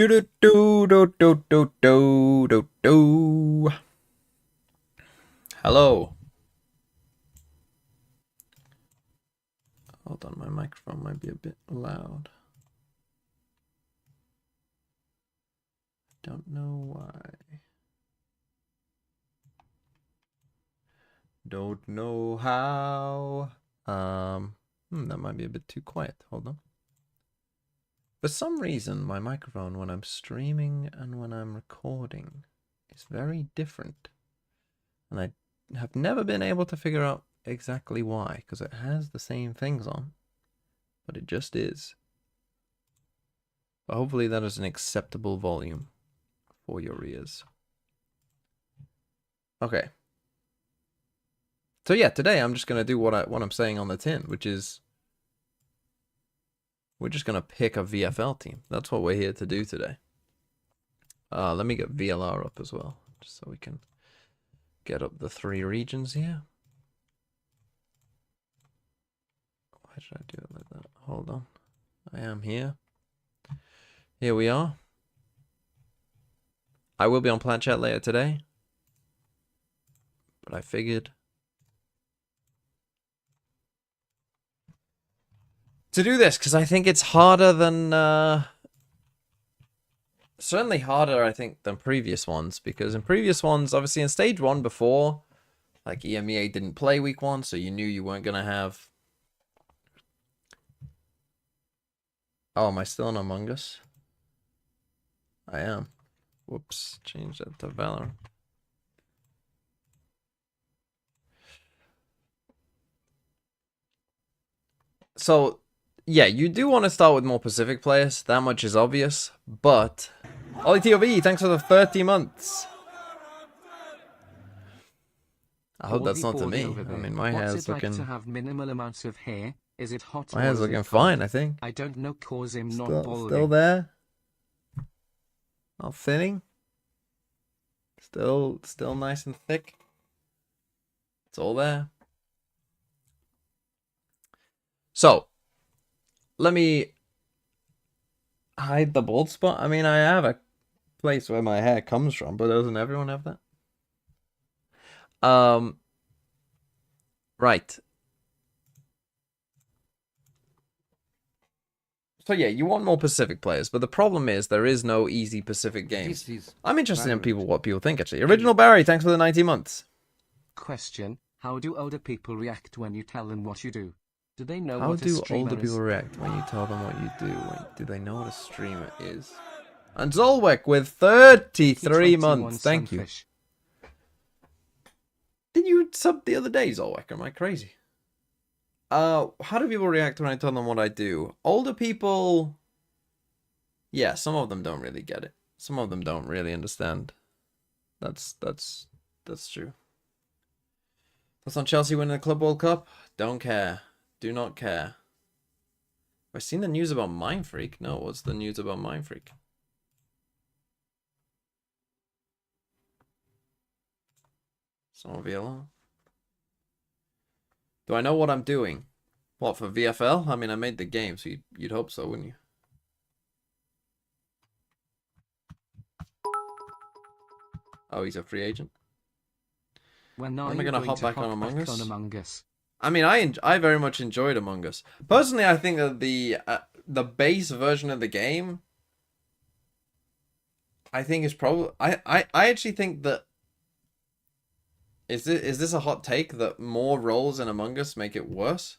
Do do do do do do do do do. Hello. Hold on, my microphone might be a bit loud. Don't know why. Don't know how. That might be a bit too quiet. Hold on. For some reason, my microphone when I'm streaming and when I'm recording is very different. And I have never been able to figure out exactly why, because it has the same things on, but it just is. But hopefully that is an acceptable volume for your ears. Okay. So yeah, today I'm just gonna do what I'm saying on the tin, which is we're just gonna pick a VFL team. That's what we're here to do today. Let me get VLR up as well, just so we can get up the 3 regions here. Why should I do it like that? Hold on. I am here. Here we are. I will be on Plant Chat later today, but I figured to do this because I think it's harder than certainly harder I think than previous ones, because in previous ones, obviously in stage 1 before, like EMEA didn't play week 1, so you knew you weren't gonna have. Oh, am I still in Among Us? I am. Whoops, change that to Valorant. So, yeah, you do want to start with more Pacific players. That much is obvious. But, OllyTOV, thanks for the 30 months. I hope that's not to me. I mean, my hair's looking. To have minimal amounts of hair? Is it hot? My hair's looking fine, I think. I don't know, cause him not balding. Still there. Not thinning. Still nice and thick. It's all there. So, let me hide the bald spot. I mean, I have a place where my hair comes from, but doesn't everyone have that? Right. So yeah, you want more Pacific players, but the problem is there is no easy Pacific games. I'm interested in what people think, actually. Original Barry, thanks for the 90 months. Question: how do older people react when you tell them what you do? Do they know How what a do streamer older is? people react when you tell them what you do? Do they know what a streamer is? And Zolwek with 33 months. Thank you. Did you sub the other day, Zolwek? Am I crazy? How do people react when I tell them what I do? Older people, yeah, some of them don't really get it. Some of them don't really understand. That's true. That's on Chelsea winning the Club World Cup. Don't care. Do not care. Have I seen the news about Mindfreak? No, what's the news about Mindfreak? Some VLR. Do I know what I'm doing? What, for VFL? I mean, I made the game, so you'd hope so, wouldn't you? Oh, he's a free agent. When am I gonna hop back on Among Us? Among Us? I mean, I very much enjoyed Among Us. Personally, I think that the base version of the game, I think is probably I actually think that is this a hot take that more roles in Among Us make it worse?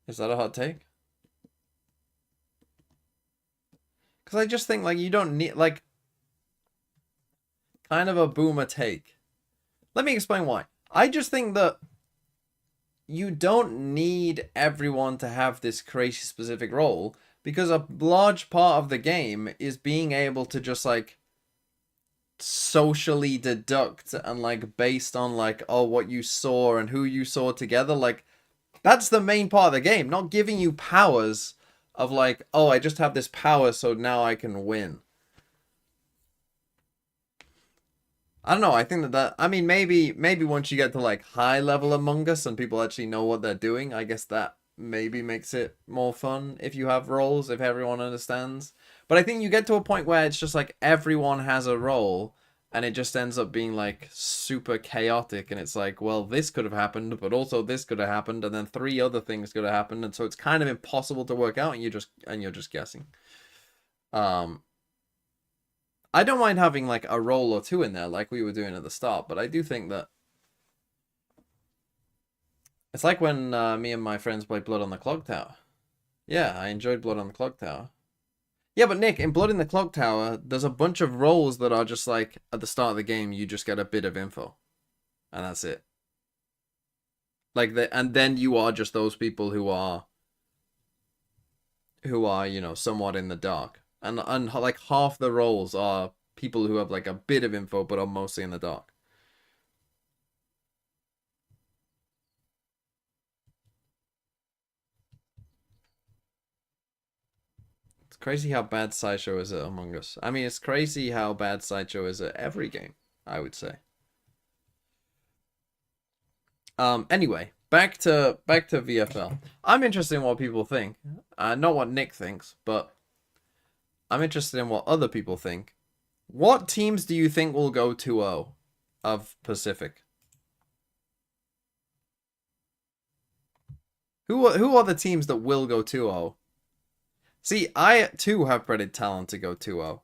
Is that a hot take? Because I just think, like, you don't need, like, kind of a boomer take. Let me explain why. I just think that you don't need everyone to have this crazy specific role, because a large part of the game is being able to just, like, socially deduct and, like, based on, like, oh, what you saw and who you saw together, like, that's the main part of the game, not giving you powers of, like, oh, I just have this power, so now I can win. I don't know, I think that I mean, maybe once you get to, like, high level Among Us and people actually know what they're doing, I guess that maybe makes it more fun if you have roles, if everyone understands. But I think you get to a point where it's just like everyone has a role and it just ends up being like super chaotic, and it's like, well, this could have happened, but also this could have happened, and then 3 other things could have happened, and so it's kind of impossible to work out, and you're just guessing. I don't mind having like a role or 2 in there like we were doing at the start, but I do think that it's like when me and my friends played Blood on the Clock Tower. Yeah, I enjoyed Blood on the Clock Tower. Yeah, but Nick, in Blood in the Clock Tower, there's a bunch of roles that are just like, at the start of the game, you just get a bit of info. And that's it. Like, and then you are just those people who are, you know, somewhat in the dark. And like half the roles are people who have like a bit of info, but are mostly in the dark. It's crazy how bad Sideshow is at Among Us. I mean, it's crazy how bad Sideshow is at every game, I would say. Anyway, back to VFL. I'm interested in what people think. Not what Nick thinks, but I'm interested in what other people think. What teams do you think will go 2-0 of Pacific? Who are the teams that will go 2-0? See, I too have predicted Talon to go 2-0.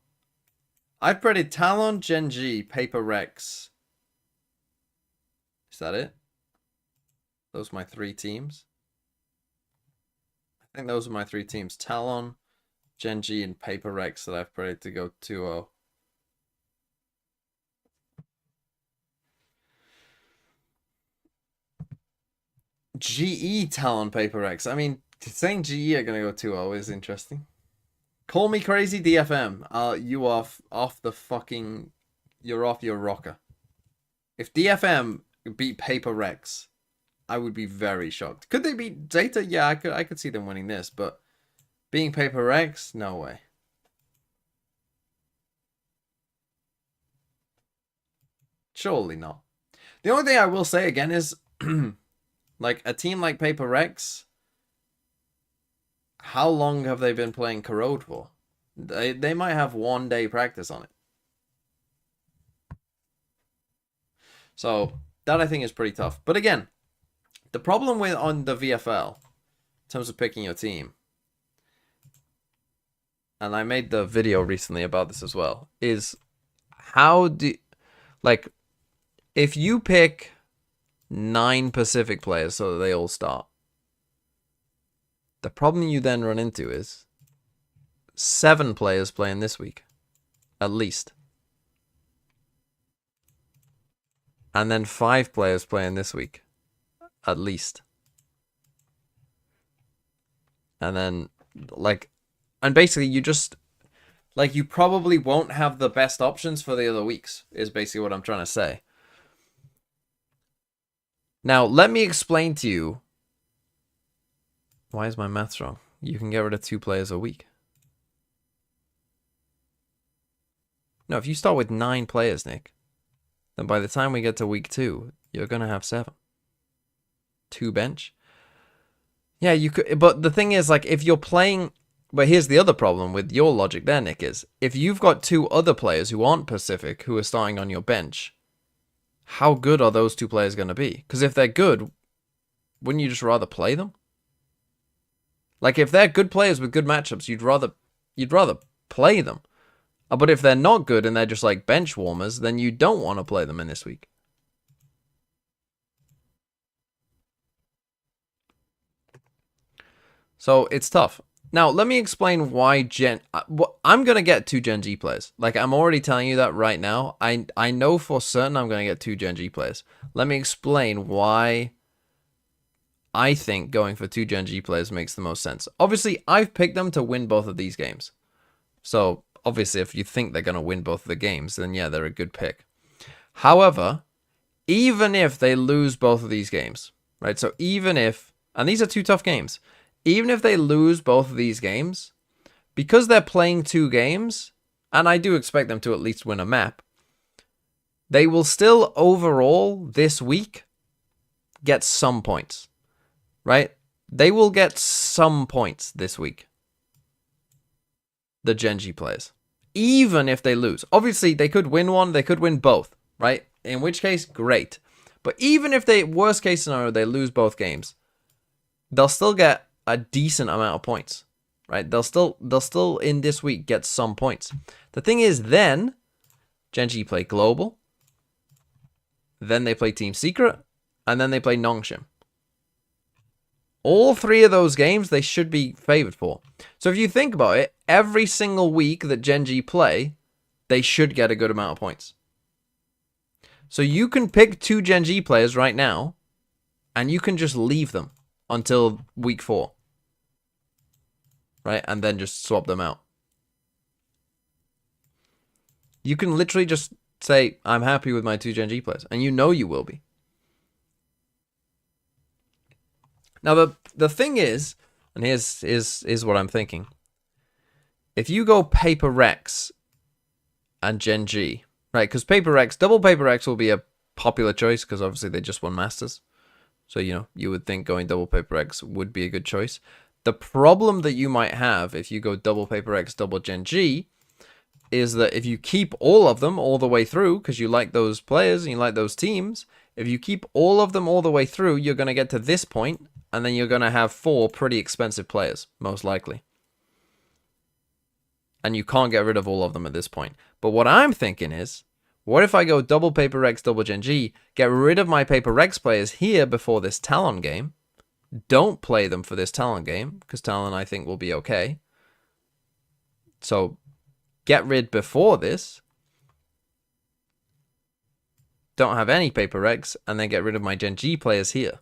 I've predicted Talon, Gen G, Paper Rex. Is that it? Those are my 3 teams. I think those are my 3 teams. Talon, Gen G, and Paper Rex that I've predicted to go 2-0. GE, Talon, Paper Rex. I mean, saying GE are going to go 2-0 is interesting. Call me crazy, DFM. You are off the fucking... You're off your rocker. If DFM beat Paper Rex, I would be very shocked. Could they beat Zeta? Yeah, I could see them winning this, but being Paper Rex, no way. Surely not. The only thing I will say again is, like, a team like Paper Rex, how long have they been playing Corrode for? They might have 1 day practice on it. So that I think is pretty tough. But again, the problem with on the VFL, in terms of picking your team, and I made the video recently about this as well, is how do, like, if you pick 9 Pacific players so that they all start, the problem you then run into is 7 players playing this week, at least. And then 5 players playing this week, at least. And then, like, and basically you just, like, you probably won't have the best options for the other weeks, is basically what I'm trying to say. Now, let me explain to you. Why is my maths wrong? You can get rid of 2 players a week. No, if you start with 9 players, Nick, then by the time we get to week 2, you're going to have 7. 2 bench. Yeah, you could, but the thing is, like, if you're playing, but here's the other problem with your logic there, Nick, is if you've got 2 other players who aren't Pacific who are starting on your bench, how good are those 2 players going to be? Because if they're good, wouldn't you just rather play them? Like, if they're good players with good matchups, you'd rather play them. But if they're not good and they're just like bench warmers, then you don't want to play them in this week. So it's tough. Now, let me explain why I'm going to get 2 Gen G players. Like, I'm already telling you that right now. I know for certain I'm going to get 2 Gen G players. Let me explain why I think going for 2 Gen G players makes the most sense. Obviously, I've picked them to win both of these games. So, obviously, if you think they're going to win both of the games, then yeah, they're a good pick. However, even if they lose both of these games, right? So even if, and these are 2 tough games, even if they lose both of these games, because they're playing 2 games, and I do expect them to at least win a map, they will still overall this week get some points, right? they will get some points this week. The Genji players. Even if they lose. Obviously, they could win one, they could win both, right? In which case, great. But even if they, worst case scenario, they lose both games, they'll still get a decent amount of points, right? They'll still in this week get some points. The thing is, then Genji play Global, then they play Team Secret, and then they play Nongshim. All three of those games they should be favored for. So if you think about it, every single week that Genji play, they should get a good amount of points. So you can pick 2 Genji players right now, and you can just leave them until week 4. Right? And then just swap them out. You can literally just say, I'm happy with my 2 Genji players. And you know you will be. Now, the thing is, and here's what I'm thinking. If you go Paper Rex and Genji, right? Because Paper Rex, double Paper Rex will be a popular choice because obviously they just won Masters. So, you know, you would think going double Paper X would be a good choice. The problem that you might have if you go double Paper X, double Genji, is that if you keep all of them all the way through, because you like those players and you like those teams, if you keep all of them all the way through, you're going to get to this point, and then you're going to have 4 pretty expensive players, most likely. And you can't get rid of all of them at this point. But what I'm thinking is, what if I go double Paper Rex, double Genji, get rid of my Paper Rex players here before this Talon game, don't play them for this Talon game, because Talon I think will be okay. So, get rid before this, don't have any Paper Rex, and then get rid of my Genji players here.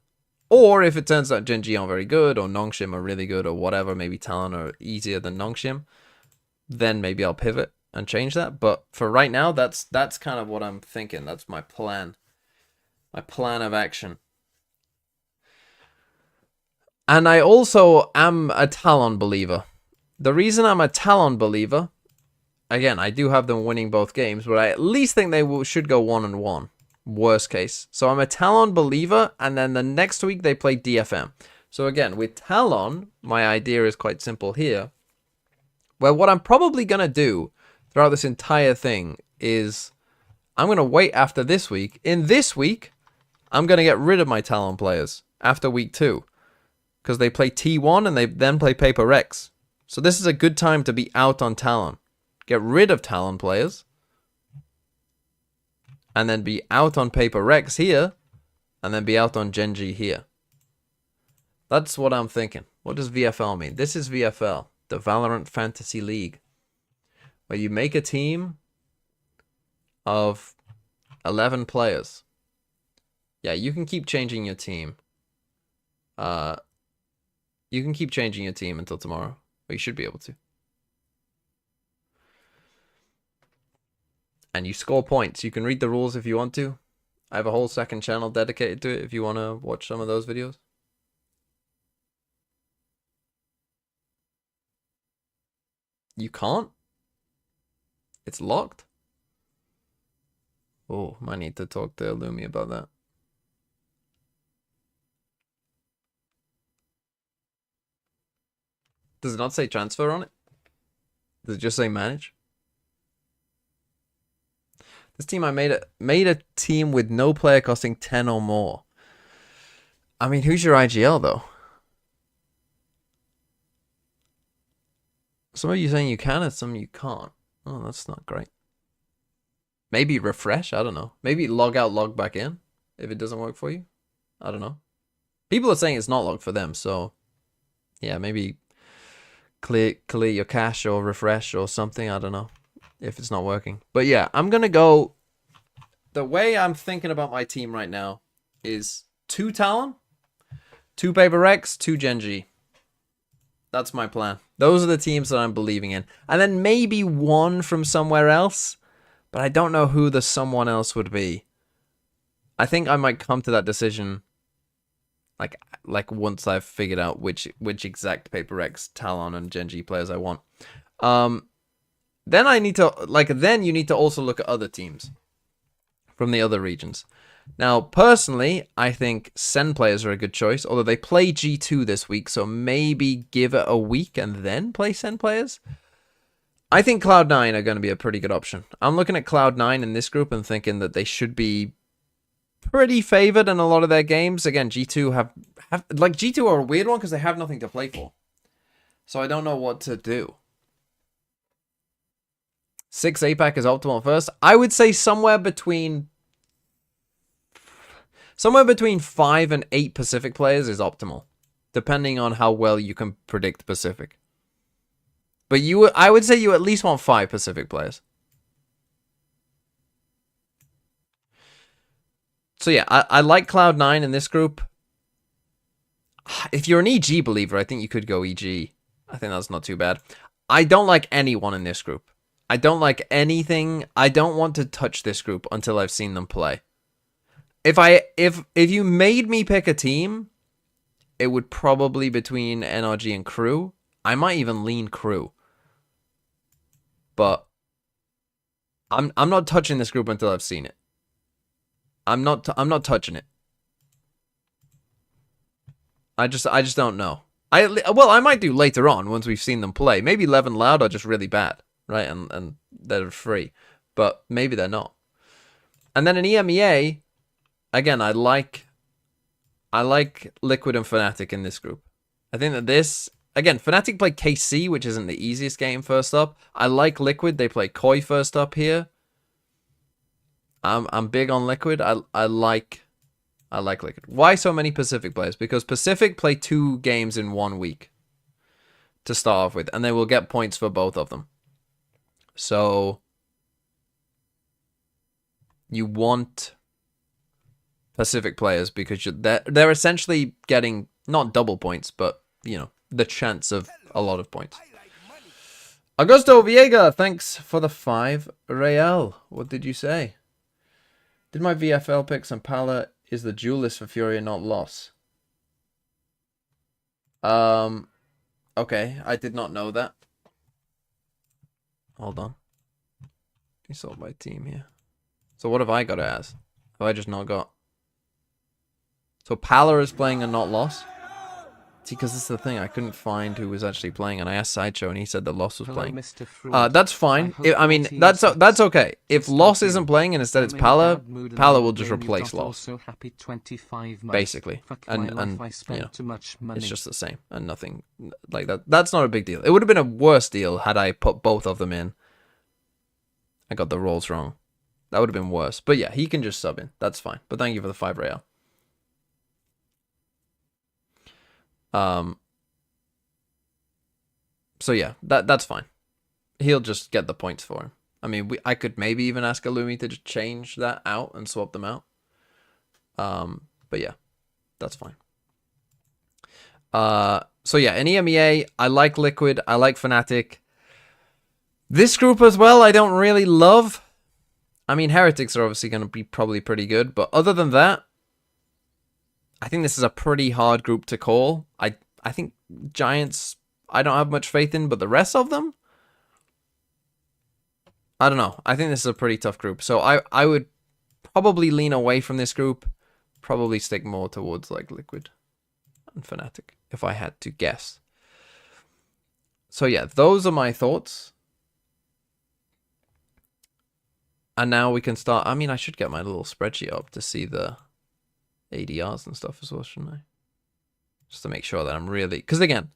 Or if it turns out Genji aren't very good, or Nongshim are really good, or whatever, maybe Talon are easier than Nongshim, then maybe I'll pivot and change that. But for right now, that's kind of what I'm thinking. That's my plan. My plan of action. And I also am a Talon believer. The reason I'm a Talon believer, again, I do have them winning both games, but I at least think they should go 1-1. Worst case. So I'm a Talon believer, and then the next week they play DFM. So again, with Talon, my idea is quite simple here. Well, what I'm probably going to do throughout this entire thing is I'm going to wait after this week. In this week, I'm going to get rid of my Talon players after week 2. Because they play T1 and they then play Paper Rex. So this is a good time to be out on Talon. Get rid of Talon players. And then be out on Paper Rex here. And then be out on Genji here. That's what I'm thinking. What does VFL mean? This is VFL. The Valorant Fantasy League. Where you make a team of 11 players. Yeah, you can keep changing your team. You can keep changing your team until tomorrow. Or you should be able to. And you score points. You can read the rules if you want to. I have a whole second channel dedicated to it if you want to watch some of those videos. You can't? It's locked? Oh, might need to talk to Illumi about that. Does it not say transfer on it? Does it just say manage? This team I made a team with no player costing 10 or more. I mean, who's your IGL though? Some of you saying you can and some you can't. Oh, that's not great. Maybe refresh, I don't know. Maybe log out, log back in if it doesn't work for you. I don't know. People are saying it's not logged for them, so yeah, maybe clear your cache or refresh or something. I don't know if it's not working. But yeah, I'm going to go... The way I'm thinking about my team right now is 2 Talon, 2 Paper Rex, 2 Genji. That's my plan. Those are the teams that I'm believing in. And then maybe 1 from somewhere else, but I don't know who the someone else would be. I think I might come to that decision like once I've figured out which exact Paper X, Talon, and Genji players I want. Then I need to then you need to also look at other teams from the other regions. Now, personally, I think Sen players are a good choice, although they play G2 this week, so maybe give it a week and then play Sen players. I think Cloud9 are going to be a pretty good option. I'm looking at Cloud9 in this group and thinking that they should be pretty favored in a lot of their games. Again, G2 have like G2 are a weird one because they have nothing to play for. So I don't know what to do. 6 APAC is optimal first. I would say somewhere between 5 and 8 Pacific players is optimal, depending on how well you can predict Pacific. But I would say you at least want 5 Pacific players. So yeah, I like Cloud9 in this group. If you're an EG believer, I think you could go EG. I think that's not too bad. I don't like anyone in this group. I don't like anything. I don't want to touch this group until I've seen them play. If you made me pick a team, it would probably between NRG and Crew. I might even lean Crew. But I'm not touching this group until I've seen it. I'm not touching it. I just don't know. I might do later on once we've seen them play. Maybe Lev and Loud are just really bad, right? And they're free, but maybe they're not. And then in EMEA, again, I like Liquid and Fnatic in this group. I think that this, again, Fnatic play KC, which isn't the easiest game first up. I like Liquid. They play Koi first up here. I'm big on Liquid. I like Liquid. Why so many Pacific players? Because Pacific play 2 games in 1 week to start off with, and they will get points for both of them. So you want Pacific players because they're essentially getting not double points, but you know, the chance of a lot of points. Augusto Viega, thanks for the 5 real. What did you say? Did my VFL pick some Pala is the duelist for Fury and not Loss? Okay, I did not know that. Hold on. You sold my team here. So what have I got as? Have I just not got? So Pala is playing and not Loss? See, because this is the thing, I couldn't find who was actually playing, and I asked Sideshow, and he said that Loss was playing. That's fine. I mean, that's okay. If Loss isn't playing and instead it's Pala, Pala will just replace Loss. Basically. And you know, it's just the same, and nothing like that. That's not a big deal. It would have been a worse deal had I put both of them in. I got the roles wrong. That would have been worse. But yeah, he can just sub in. That's fine. But thank you for the 5 real. So yeah, that's fine. He'll just get the points for him. I mean, I could maybe even ask Illumi to just change that out and swap them out. But yeah, that's fine. So yeah, in EMEA, I like Liquid, I like Fnatic. This group as well, I don't really love. I mean, Heretics are obviously going to be probably pretty good, but other than that, I think this is a pretty hard group to call. I think Giants, I don't have much faith in, but the rest of them, I don't know. I think this is a pretty tough group. So I would probably lean away from this group. Probably stick more towards like Liquid and Fnatic, if I had to guess. So yeah, those are my thoughts. And now we can start. I mean, I should get my little spreadsheet up to see the ADRs and stuff as well, shouldn't I? Just to make sure that I'm really... Because again,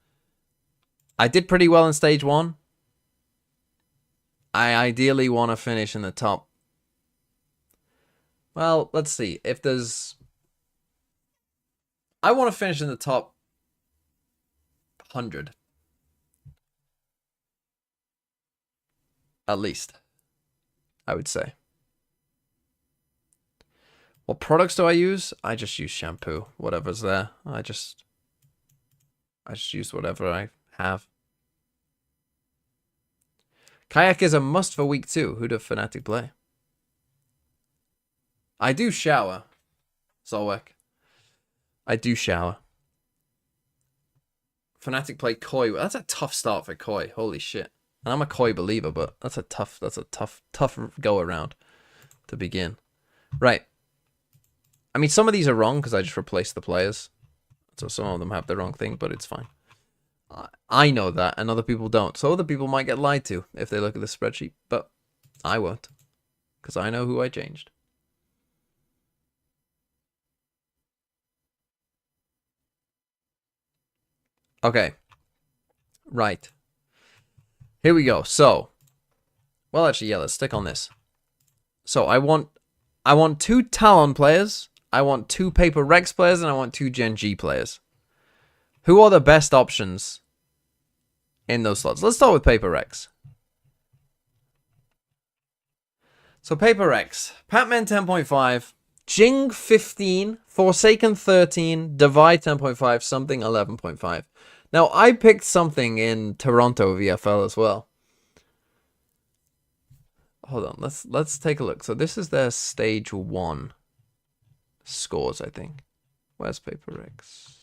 I did pretty well in stage 1. I ideally want to finish in the top... Well, let's see. If there's... I want to finish in the top 100. At least. I would say. What products do I use? I just use shampoo. Whatever's there. I just use whatever I have. Kayak is a must for week 2. Who does Fnatic play? I do shower. Zolwek. I do shower. Fnatic play Koi. That's a tough start for Koi. Holy shit. And I'm a Koi believer, but that's a tough go around to begin. Right. I mean, some of these are wrong because I just replaced the players. So some of them have the wrong thing, but it's fine. I know that, and other people don't. So other people might get lied to if they look at the spreadsheet, but I won't, because I know who I changed. Okay. Right. Here we go. So, well, actually, yeah, let's stick on this. So I want 2 Talon players, I want 2 Paper Rex players, and I want 2 Gen G players. Who are the best options in those slots? Let's start with Paper Rex. So Paper Rex, Patman 10.5, Jing 15, Forsaken 13, Divide 10.5, Something 11.5. Now I picked Something in Toronto VFL as well. Hold on, let's take a look. So this is their stage 1 scores, I think. Where's Paper X?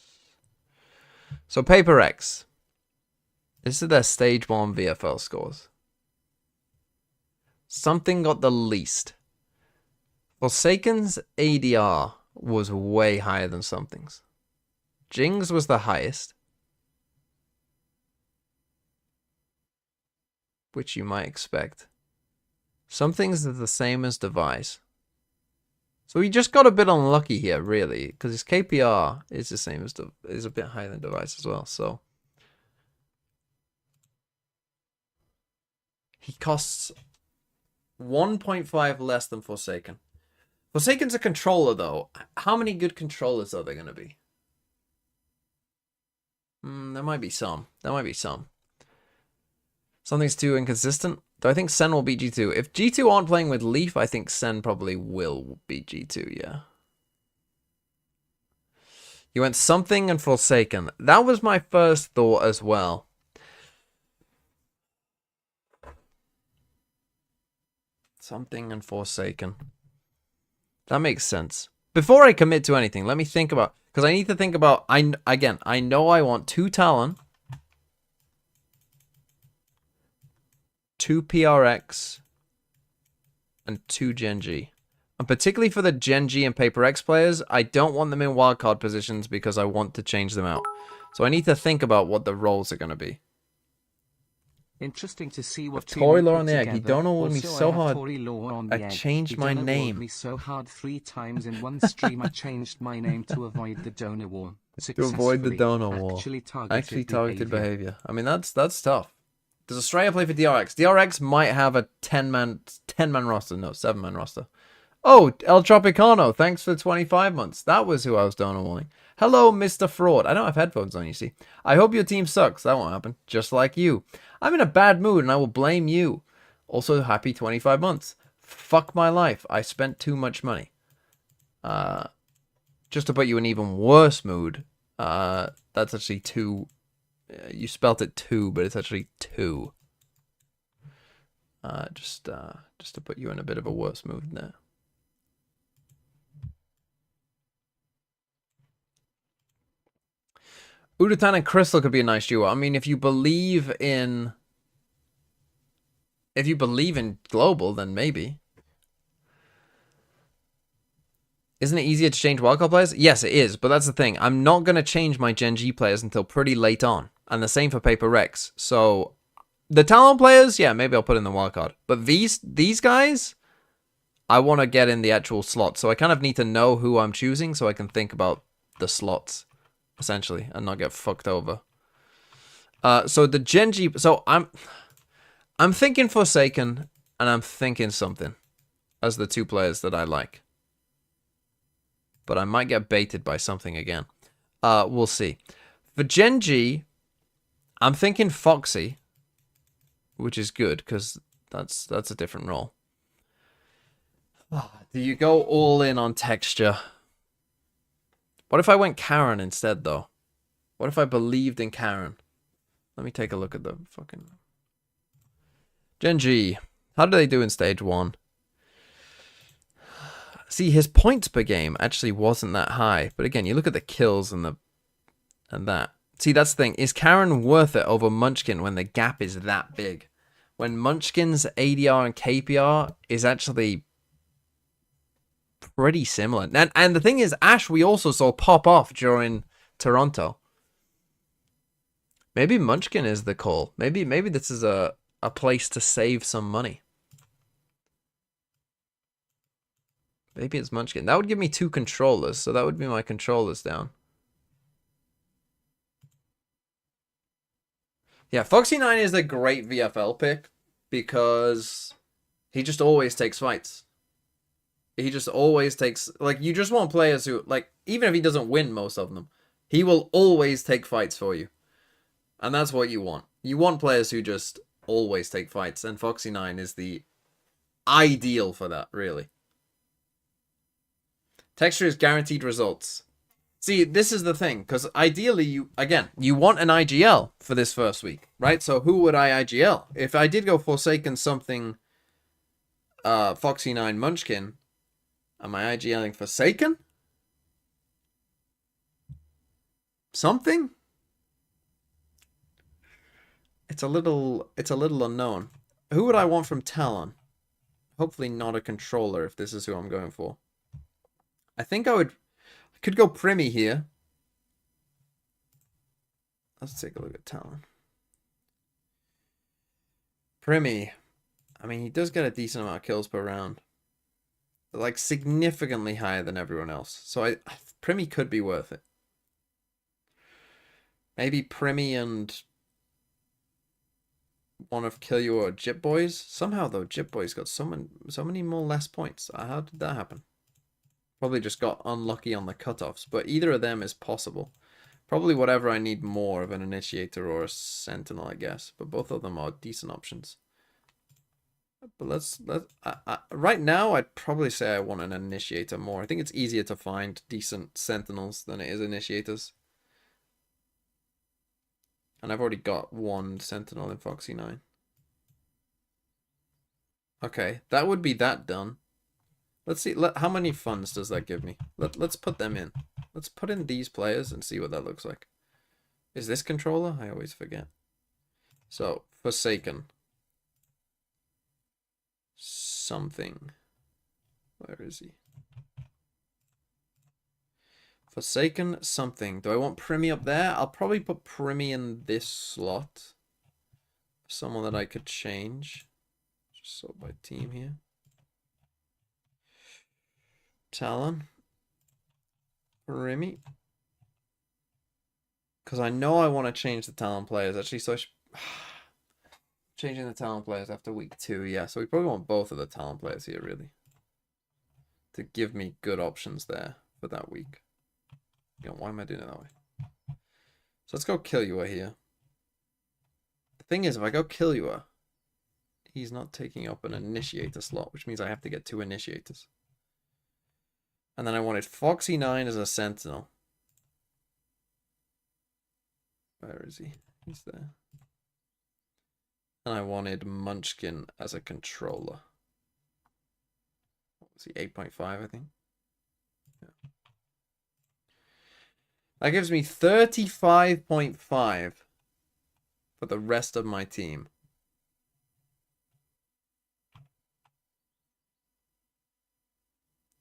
So Paper X. This is their stage 1 VFL scores. Something got the least. Forsaken's ADR was way higher than Something's. Jing's was the highest, which you might expect. Something's the same as Device. So he just got a bit unlucky here, really, because his KPR is the same as is a bit higher than Device as well. So he costs 1.5 less than Forsaken. Forsaken's a controller, though. How many good controllers are there going to be? There might be some. There might be some. Something's too inconsistent. Do I think Sen will beat G2? If G2 aren't playing with Leaf, I think Sen probably will beat G2, yeah. You went Something and Forsaken. That was my first thought as well. Something and Forsaken. That makes sense. Before I commit to anything, let me think about... Because I need to think about... I know I want 2 Talon, 2 PRX, and 2 Gen G. And particularly for the Gen G and Paper X players, I don't want them in wildcard positions because I want to change them out. So I need to think about what the roles are going to be. Interesting to see what Tory Law on the egg. You don't know me so hard. I changed my name. Me so hard 3 times in one stream. I changed my name to avoid the donor war. To avoid the donor war. Actually targeted behavior. I mean, that's tough. Does Australia play for DRX? DRX might have a 10-man roster. No, 7-man roster. Oh, El Tropicano. Thanks for the 25 months. That was who I was donor warning. Hello, Mr. Fraud. I don't have headphones on, you see. I hope your team sucks. That won't happen. Just like you. I'm in a bad mood and I will blame you. Also, happy 25 months. Fuck my life. I spent too much money. Just to put you in even worse mood. That's actually 2. You spelt it 2, but it's actually 2. Just to put you in a bit of a worse mood there. Udatan and Crystal could be a nice duo. I mean, if you believe in global, then maybe. Isn't it easier to change wildcard players? Yes, it is, but that's the thing. I'm not going to change my Gen G players until pretty late on. And the same for Paper Rex. So, the Talon players, yeah, maybe I'll put in the wildcard. But these guys, I want to get in the actual slot. So I kind of need to know who I'm choosing so I can think about the slots, essentially, and not get fucked over. So the Gen G... So I'm thinking Forsaken, and I'm thinking Something as the 2 players that I like. But I might get baited by Something again. We'll see. For Gen G, I'm thinking Foxy, which is good, because that's a different role. Do you go all in on texture? What if I went Karen instead, though? What if I believed in Karen? Let me take a look at the fucking... Gen G. How do they do in stage 1? See, his points per game actually wasn't that high. But again, you look at the kills and that. See, that's the thing. Is Karen worth it over Munchkin when the gap is that big? When Munchkin's ADR and KPR is actually pretty similar. And the thing is, Ash, we also saw pop off during Toronto. Maybe Munchkin is the call. Maybe this is a place to save some money. Maybe it's Munchkin. That would give me 2 controllers, so that would be my controllers down. Yeah, Foxy9 is a great VFL pick because he just always takes fights. He just always takes, like, you just want players who, like, even if he doesn't win most of them, he will always take fights for you. And that's what you want. You want players who just always take fights, and Foxy9 is the ideal for that, really. Texture is guaranteed results. See, this is the thing, because ideally, you want an IGL for this first week, right? So who would I IGL? If I did go Forsaken something, Foxy9 Munchkin, am I IGLing Forsaken? Something? It's a little unknown. Who would I want from Talon? Hopefully not a controller if this is who I'm going for. I think I could go Primy here. Let's take a look at Talon. Primy. I mean, he does get a decent amount of kills per round. But, like, significantly higher than everyone else. So Primy could be worth it. Maybe Primy and one of Killua or Jip Boys. Somehow, though, Jip Boys got so many more less points. How did that happen? Probably just got unlucky on the cutoffs, but either of them is possible. Probably whatever I need more of an Initiator or a Sentinel, I guess. But both of them are decent options. But right now, I'd probably say I want an Initiator more. I think it's easier to find decent Sentinels than it is Initiators. And I've already got 1 Sentinel in Foxy9. Okay, that would be that done. Let's see, how many funds does that give me? Let's put them in. Let's put in these players and see what that looks like. Is this controller? I always forget. So, Forsaken. Something. Where is he? Forsaken something. Do I want Primy up there? I'll probably put Primy in this slot. Someone that I could change. Just sort by team here. Talon. Primy. Because I know I want to change the Talon players. Actually, so I should... Changing the Talon players after week 2. Yeah, so we probably want both of the Talon players here, really. To give me good options there for that week. You know, why am I doing it that way? So let's go Killua here. The thing is, if I go Killua, he's not taking up an Initiator slot, which means I have to get 2 Initiators. And then I wanted Foxy9 as a Sentinel. Where is he? He's there. And I wanted Munchkin as a controller. What was he? 8.5, I think. Yeah. That gives me 35.5 for the rest of my team.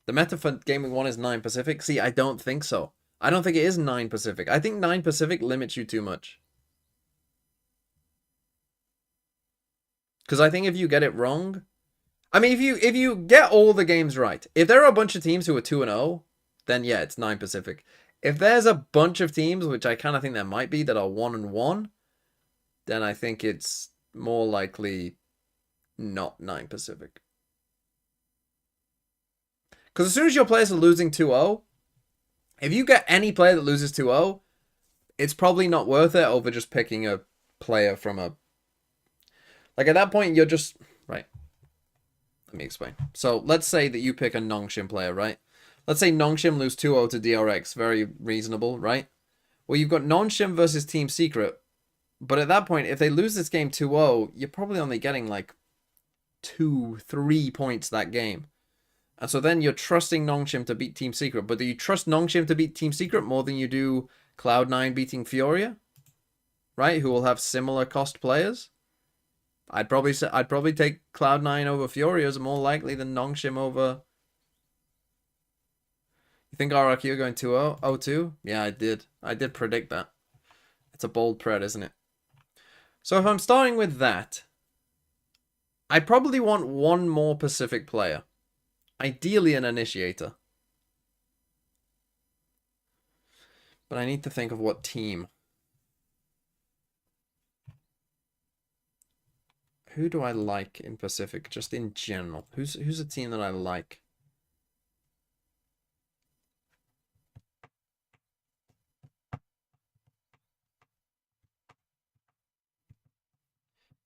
The meta for Gaming 1 is 9 Pacific. See, I don't think so. I don't think it is 9 Pacific. I think 9 Pacific limits you too much. Because I think if you get it wrong... I mean, if you get all the games right, if there are a bunch of teams who are 2-0, then yeah, it's 9 Pacific. If there's a bunch of teams, which I kind of think there might be, that are 1-1, then I think it's more likely not 9 Pacific. Because as soon as your players are losing 2-0, if you get any player that loses 2-0, it's probably not worth it over just picking a player from a... Like, at that point, you're just... Right. Let me explain. So, let's say that you pick a Nongshim player, right? Let's say Nongshim lose 2-0 to DRX. Very reasonable, right? Well, you've got Nongshim versus Team Secret. But at that point, if they lose this game 2-0, you're probably only getting, like, 2-3 points that game. And so then you're trusting Nongshim to beat Team Secret. But do you trust Nongshim to beat Team Secret more than you do Cloud9 beating Furia? Right? Who will have similar cost players? I'd probably take Cloud9 over Furia as more likely than Nongshim over You think RRQ are going 2-0? 0-2? Yeah, I did. I did predict that. It's a bold pred, isn't it? So if I'm starting with that, I probably want one more Pacific player. Ideally an initiator. But I need to think of what team. Who do I like in Pacific, just in general? Who's a team that I like?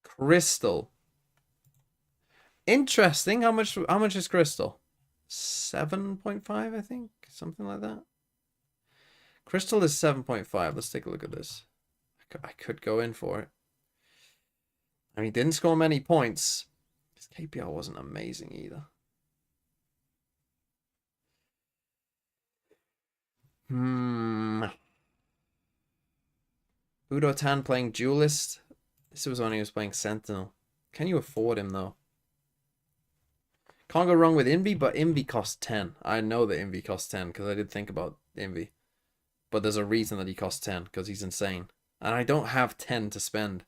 Crystal. Interesting. How much is Crystal? 7.5, I think. Something like that. Crystal is 7.5. Let's take a look at this. I could go in for it. I mean, didn't score many points. His KPR wasn't amazing either. Udo Tan playing Duelist. This was when he was playing Sentinel. Can you afford him, though? Can't go wrong with Envy, but Envy costs 10. I know that Envy costs 10 because I did think about Envy. But there's a reason that he costs 10 because he's insane. And I don't have 10 to spend.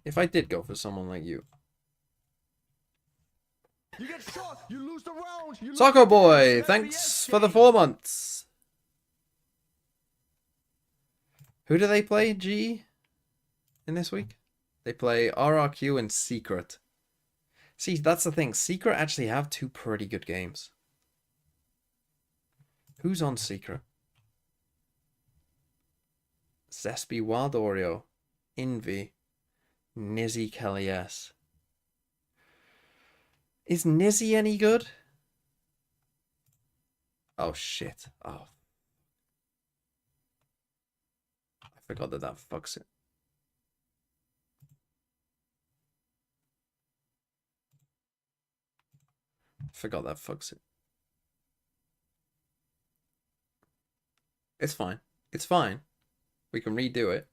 If I did go for someone like you. You get shot, you lose the round. Soccer Boy, thanks for the 4 months. Who do they play, G? In this week? They play RRQ and Secret. See, that's the thing. Secret actually have 2 pretty good games. Who's on Secret? Zespi Wild Oreo. Envy. Nizzy Kelly S. Is Nizzy any good? Oh, shit. Oh. I forgot that fucks it. Forgot that fucks it. It's fine. It's fine. We can redo it.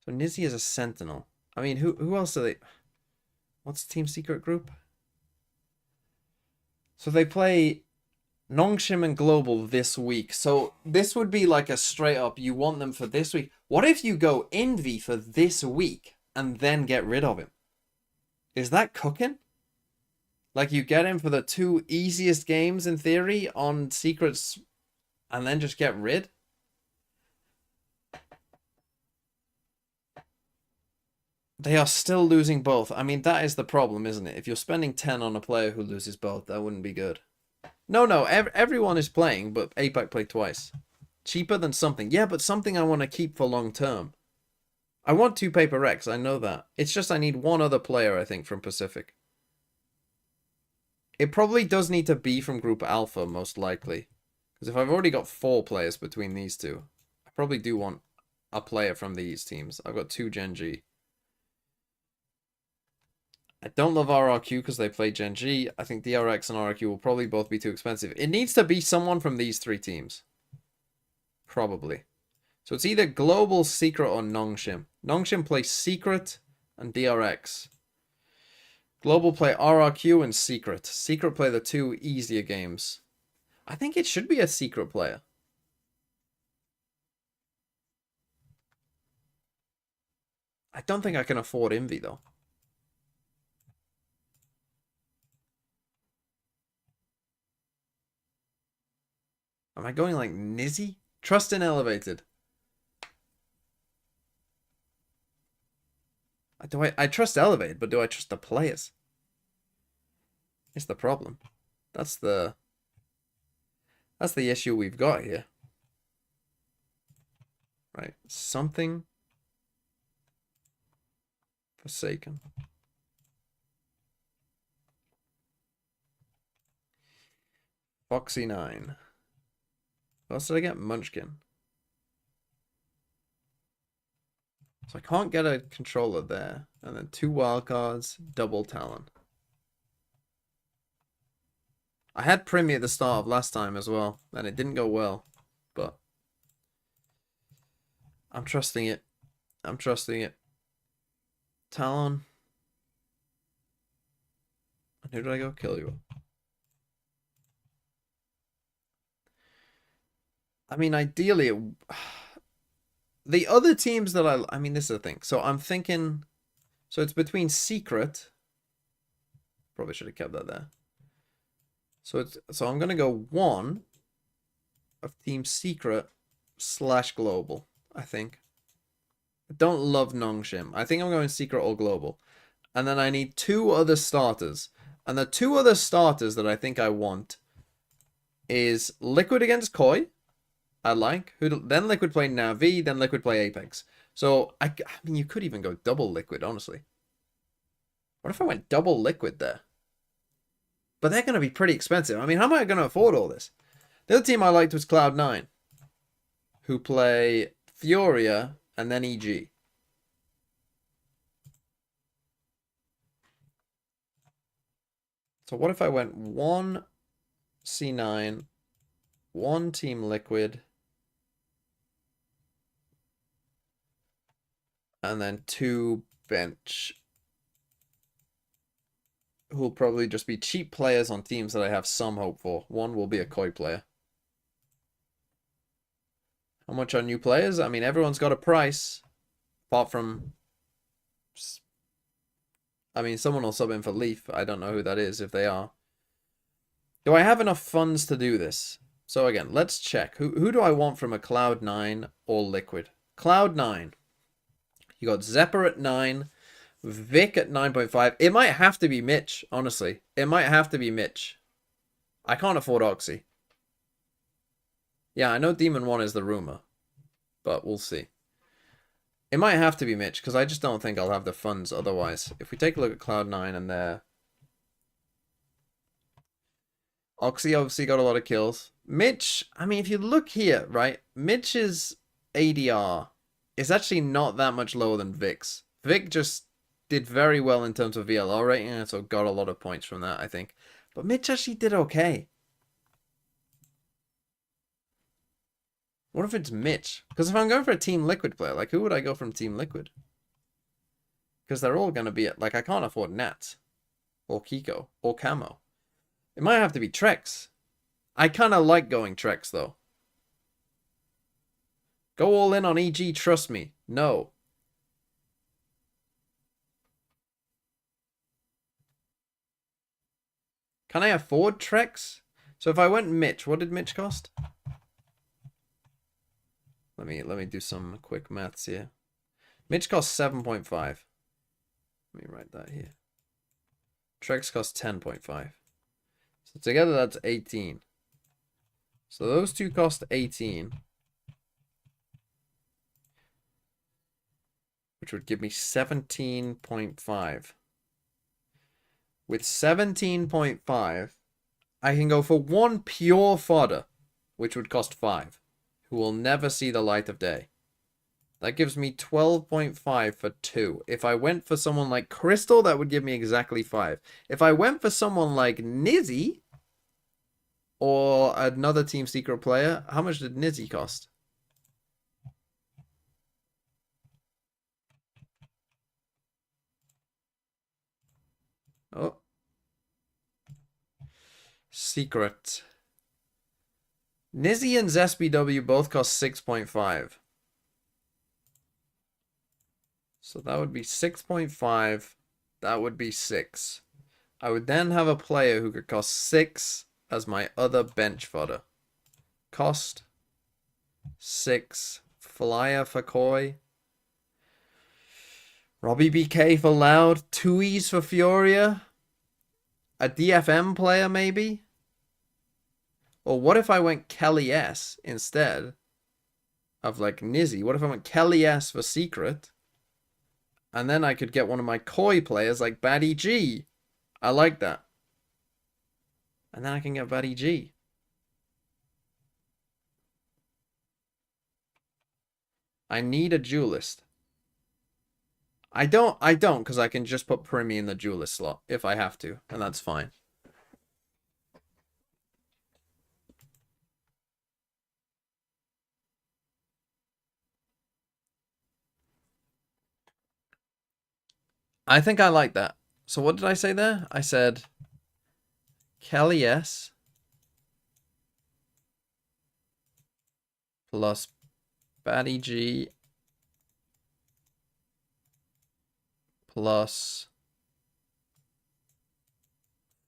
So Nizzy is a Sentinel. I mean, who else are they? What's Team Secret group? So they play Nongshim and Global this week. So this would be like a straight up, you want them for this week. What if you go Envy for this week and then get rid of him? Is that cooking? Like you get him for the 2 easiest games in theory on Secrets and then just get rid? They are still losing both. I mean, that is the problem, isn't it? If you're spending 10 on a player who loses both, that wouldn't be good. No, everyone is playing, but APAC played twice. Cheaper than something. Yeah, but something I want to keep for long term. I want 2 Paper Rex, I know that. It's just I need one other player, I think, from Pacific. It probably does need to be from Group Alpha, most likely. Because if I've already got 4 players between these 2, I probably do want a player from these teams. I've got 2 Gen G. I don't love RRQ because they play Gen G. I think DRX and RRQ will probably both be too expensive. It needs to be someone from these 3 teams. Probably. So it's either Global, Secret, or Nongshim. Nongshim play Secret and DRX. Global play RRQ and Secret. Secret play the 2 easier games. I think it should be a Secret player. I don't think I can afford Envy, though. Am I going like Nizzy? Trust in Elevated. I trust Elevated, but do I trust the players? It's the problem. That's the issue we've got here. Right. Something Forsaken. Foxy9. What else did I get? Munchkin. So I can't get a controller there. And then 2 wildcards, double Talon. I had Primy at the start of last time as well, and it didn't go well. But I'm trusting it. I'm trusting it. Talon. And who did I go? Kill you. I mean, ideally, the other teams that I mean, this is the thing. So I'm thinking, so it's between Secret. Probably should have kept that there. So I'm gonna go one of Team Secret / Global. I think. I don't love Nongshim. I think I'm going Secret or Global, and then I need 2 other starters. And the 2 other starters that I think I want is Liquid against Koi. I like. Then Liquid play Navi, then Liquid play Apex. So, I mean, you could even go double Liquid, honestly. What if I went double Liquid there? But they're going to be pretty expensive. I mean, how am I going to afford all this? The other team I liked was Cloud9, who play Furia and then EG. So what if I went 1 C9, 1 Team Liquid, and then 2 bench, who will probably just be cheap players on teams that I have some hope for. 1 will be a Koi player. How much are new players? I mean, everyone's got a price, apart from, I mean, someone will sub in for Leaf. I don't know who that is, if they are. Do I have enough funds to do this? So again, let's check. Who do I want from a Cloud9 or Liquid? Cloud9. You got Zephyr at 9. Vic at 9.5. It might have to be Mitch, honestly. It might have to be Mitch. I can't afford Oxy. Yeah, I know Demon 1 is the rumor, but we'll see. It might have to be Mitch, because I just don't think I'll have the funds otherwise. If we take a look at Cloud9 and their... Oxy obviously got a lot of kills. Mitch, I mean, if you look here, right? Mitch's ADR is actually not that much lower than Vic's. Vic just did very well in terms of VLR rating, and so got a lot of points from that, I think. But Mitch actually did okay. What if it's Mitch? Because if I'm going for a Team Liquid player, like, who would I go from Team Liquid? Because they're all going to be at, like, I can't afford Nats. Or Kiko. Or Camo. It might have to be Trex. I kind of like going Trex, though. Go all in on EG, trust me. No. Can I afford Trex? So if I went Mitch, what did Mitch cost? Let me do some quick maths here. Mitch costs 7.5. Let me write that here. Trex costs 10.5. So together that's 18. So those two cost 18. Which would give me 17.5. With 17.5, I can go for 1 pure fodder, which would cost 5, who will never see the light of day. That gives me 12.5 for 2. If I went for someone like Crystal, that would give me exactly 5. If I went for someone like Nizzy, or another Team Secret player, how much did Nizzy cost? Oh. Secret. Nizzy and ZSBW both cost 6.5. So that would be 6.5. That would be 6. I would then have a player who could cost 6 as my other bench fodder. Cost 6. Flyer for Koi. Robbie BK for Loud. 2Es for Furia. A DFM player, maybe? Or what if I went Kelly S instead of, like, Nizzy? What if I went Kelly S for Secret? And then I could get one of my Koi players like Baddie G. I like that. And then I can get Baddie G. I need a duelist. I don't, because I can just put Primi in the duelist slot if I have to, and that's fine. I think I like that. So what did I say there? I said Kelly S plus Batty G plus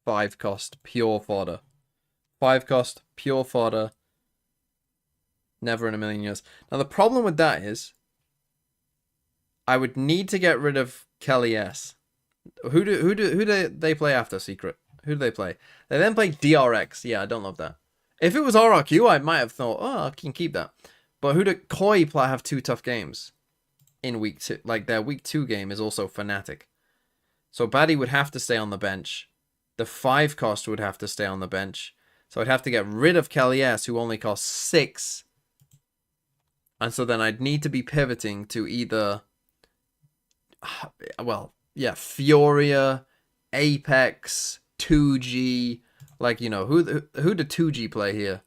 5 cost pure fodder. 5 cost pure fodder. Never in a million years. Now the problem with that is I would need to get rid of Kelly S. Who do they play after Secret? Who do they play? They then play DRX. Yeah, I don't love that. If it was RRQ, I might have thought, oh, I can keep that. But who do Koi play have 2 tough games in week 2? Like their week 2 game is also Fnatic. So Batty would have to stay on the bench. The 5 cost would have to stay on the bench. So I'd have to get rid of Kelly S, who only costs 6. And so then I'd need to be pivoting to either, well, yeah, Furia, Apex, 2G. Like, you know, who do 2G play here?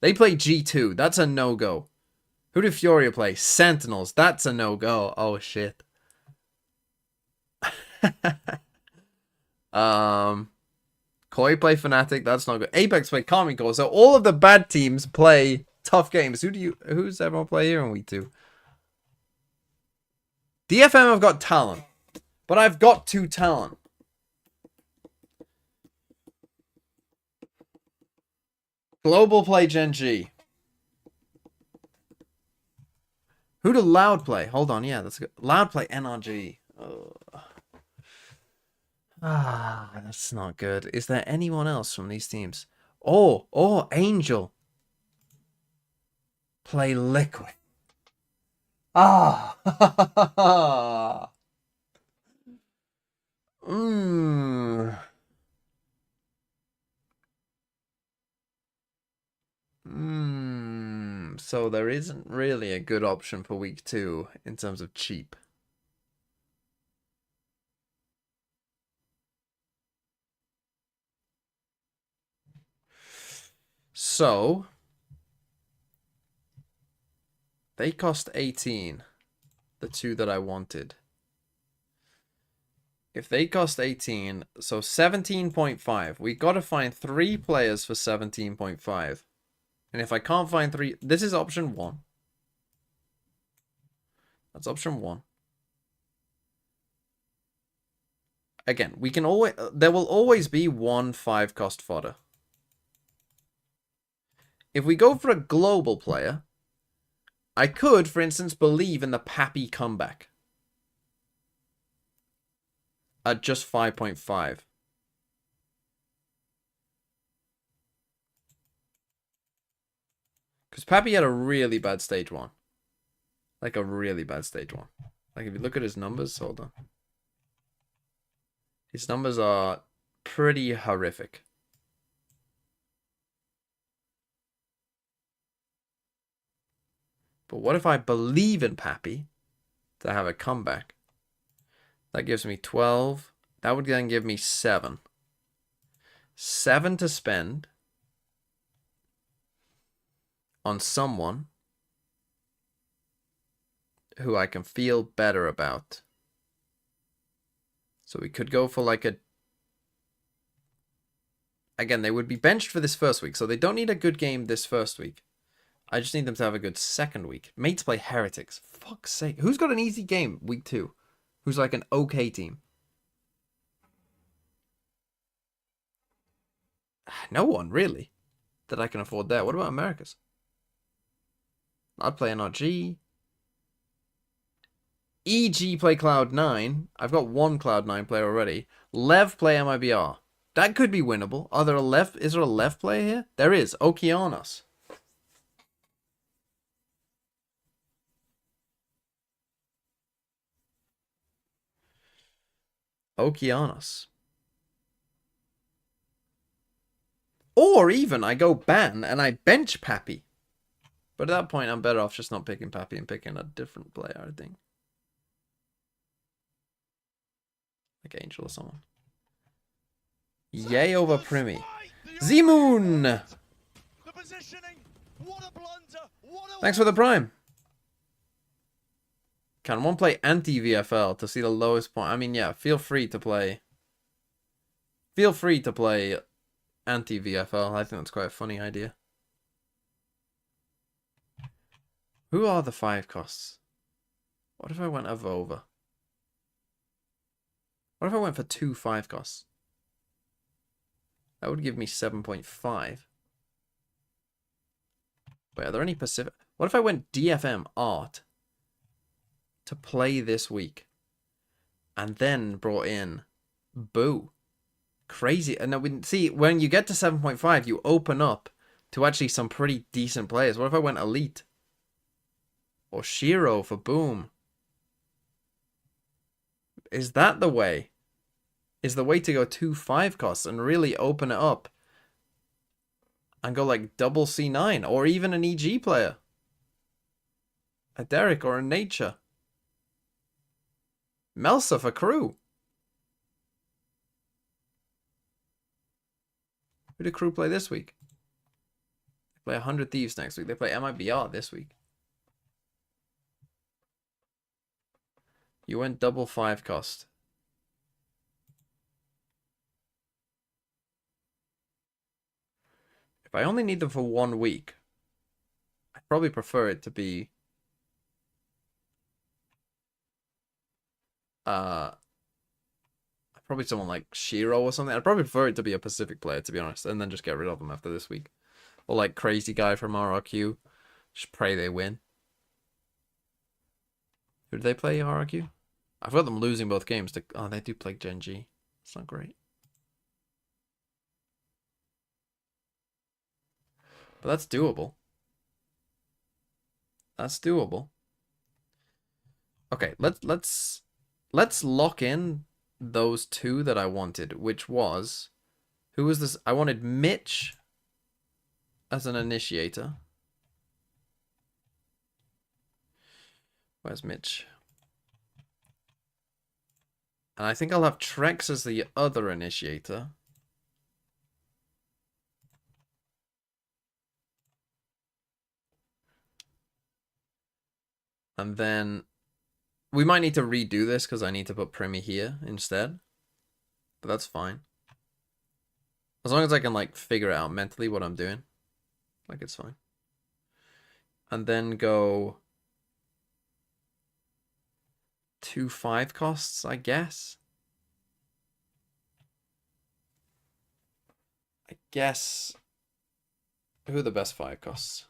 They play G2. That's a no-go. Who do Furia play? Sentinels. That's a no-go. Oh, shit. Koi play Fnatic. That's not good. Apex play Karmiko. So all of the bad teams play tough games. Who's everyone play here in week 2? DFM have got talent. But I've got 2 talent. Global play Gen G. Who do Loud play? Hold on, yeah, that's good. Loud play NRG. That's not good. Is there anyone else from these teams? Oh, Angel. Play Liquid. So there isn't really a good option for week 2 in terms of cheap. So they cost 18, the 2 that I wanted. If they cost 18, so 17.5. We got to find 3 players for 17.5. And if I can't find 3, this is option 1. That's option 1. Again, we can always, there will always be 1 5 cost fodder. If we go for a global player, I could, for instance, believe in the Pappy comeback at just 5.5. Because Pappy had a really bad stage 1. Like a really bad stage 1. Like if you look at his numbers, hold on. His numbers are pretty horrific. But what if I believe in Pappy to have a comeback? That gives me 12. That would then give me 7. 7 to spend on someone who I can feel better about. So we could go for like a... Again, they would be benched for this first week, so they don't need a good game this first week. I just need them to have a good second week. Mates play Heretics. Fuck's sake. Who's got an easy game week 2? Who's like an okay team? No one, really, that I can afford there. What about America's? I'd play NRG. EG play Cloud9. I've got 1 Cloud9 player already. Lev play MIBR. That could be winnable. Is there a Lev player here? There is. Okeanos. Okeanos. Or even I go ban and I bench Pappy. But at that point, I'm better off just not picking Pappy and picking a different player, I think. Like Angel or someone. Yay over Primi. Z-Moon! Thanks for the prime. Can one play anti-VFL to see the lowest point? I mean, yeah, feel free to play. Feel free to play anti-VFL. I think that's quite a funny idea. Who are the 5 costs? What if I went over? What if I went for 2 5 costs? That would give me 7.5. Wait, are there any Pacific? What if I went DFM art to play this week and then brought in Boo? Crazy. And then see, when you get to 7.5, you open up to actually some pretty decent players. What if I went Elite? Or Shiro for Boom? Is that the way? Is the way to go 2 5 costs and really open it up and go like double C9 or even an EG player? A Derek or a Nature? Melsa for Crew? Who did Crew play this week? They play 100 Thieves next week. They play MIBR this week. You went double 5 cost. If I only need them for 1 week, I'd probably prefer it to be probably someone like Shiro or something. I'd probably prefer it to be a Pacific player, to be honest, and then just get rid of them after this week. Or like Crazy Guy from RRQ. Just pray they win. Who did they play, RRQ? I've got them losing both games. Oh, they do play Gen G. It's not great. But that's doable. That's doable. Okay, let's lock in those 2 that I wanted, which was, who was this? I wanted Mitch as an initiator. Where's Mitch? And I think I'll have Trex as the other initiator. And then we might need to redo this because I need to put Primi here instead. But that's fine. As long as I can like figure out mentally what I'm doing. Like it's fine. And then go 2 5 costs, I guess. Who are the best 5 costs?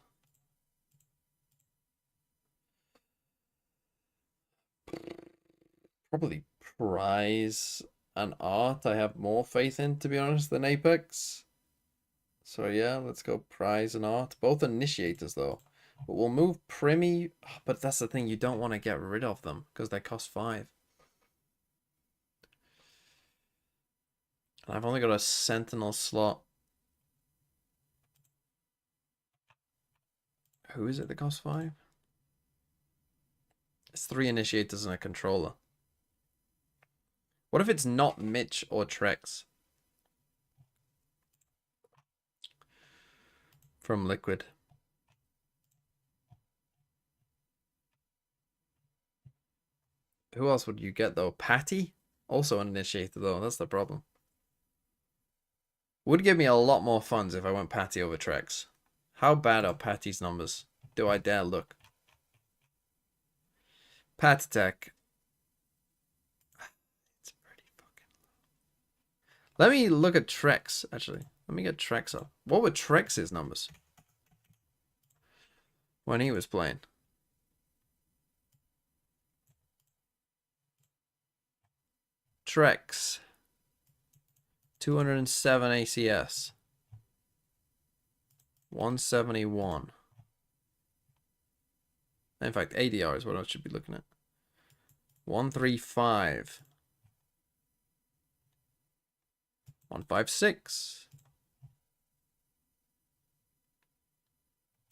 Probably Prize and Art I have more faith in, to be honest, than Apex. So yeah, let's go Prize and Art. Both initiators though. But we'll move Primi. But that's the thing, you don't want to get rid of them because they cost 5. And I've only got a Sentinel slot. Who is it that costs 5? It's 3 initiators and a controller. What if it's not Mitch or Trex? From Liquid. Who else would you get though? Patty? Also an initiator though, that's the problem. Would give me a lot more funds if I went Patty over Trex. How bad are Patty's numbers? Do I dare look? Pat attack. It's pretty fucking low. Let me look at Trex, actually. Let me get Trex up. What were Trex's numbers when he was playing? Trex. 207 ACS. 171. In fact, ADR is what I should be looking at. 135. 156.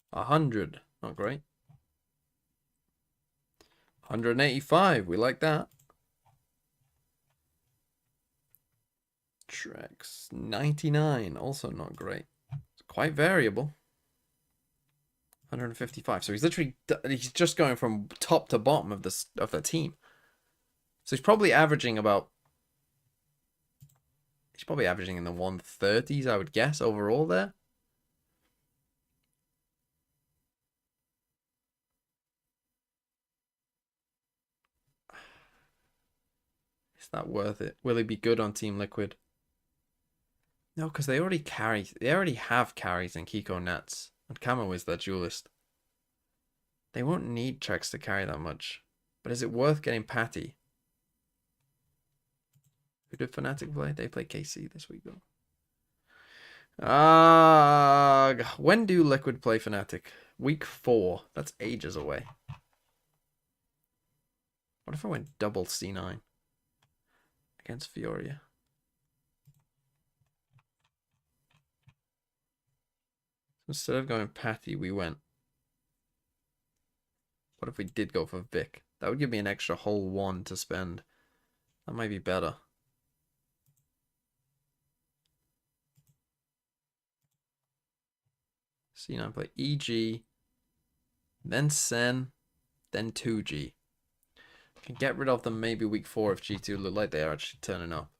100. Not great. 185. We like that. Trex. 99. Also not great. It's quite variable. 155. So he's just going from top to bottom of the team. So he's probably averaging in the 130s, I would guess, overall there. Is that worth it? Will he be good on Team Liquid? No, because they already have carries in Kiko Nets. And Camo is their duelist. They won't need Trex to carry that much. But is it worth getting Patty? Who did Fnatic play? They play KC this week, though. When do Liquid play Fnatic? Week 4. That's ages away. What if I went double C9 against Fioria? Instead of going Patty, we went. What if we did go for Vic? That would give me an extra whole 1 to spend. That might be better. C9 play EG, then Sen, then 2G. Can get rid of them maybe week 4 if G2 look like they are actually turning up.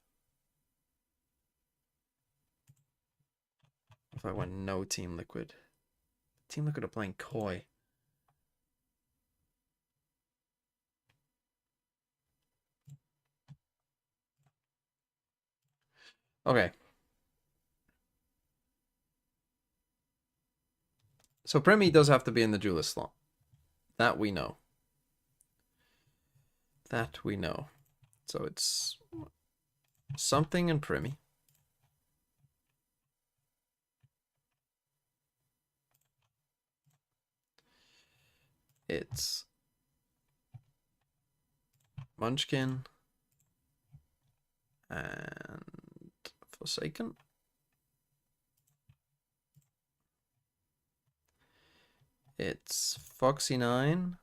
If I went no Team Liquid. Team Liquid are playing Koi. Okay. So Premi does have to be in the duelist slot. That we know. That we know. So it's something in Premi. It's Munchkin and Forsaken. It's Foxy9.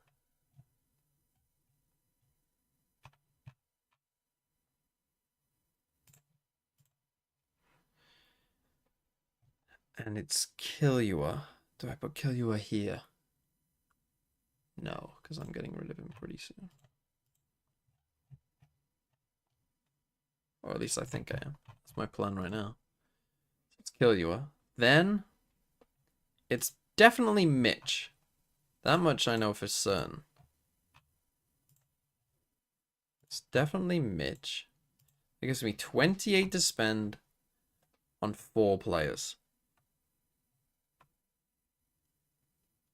And it's Killua. Do I put Killua here? No, because I'm getting rid of him pretty soon. Or at least I think I am. That's my plan right now. So it's Killua. Then it's definitely Mitch. That much I know for certain. It's definitely Mitch. It gives me 28 to spend on 4 players.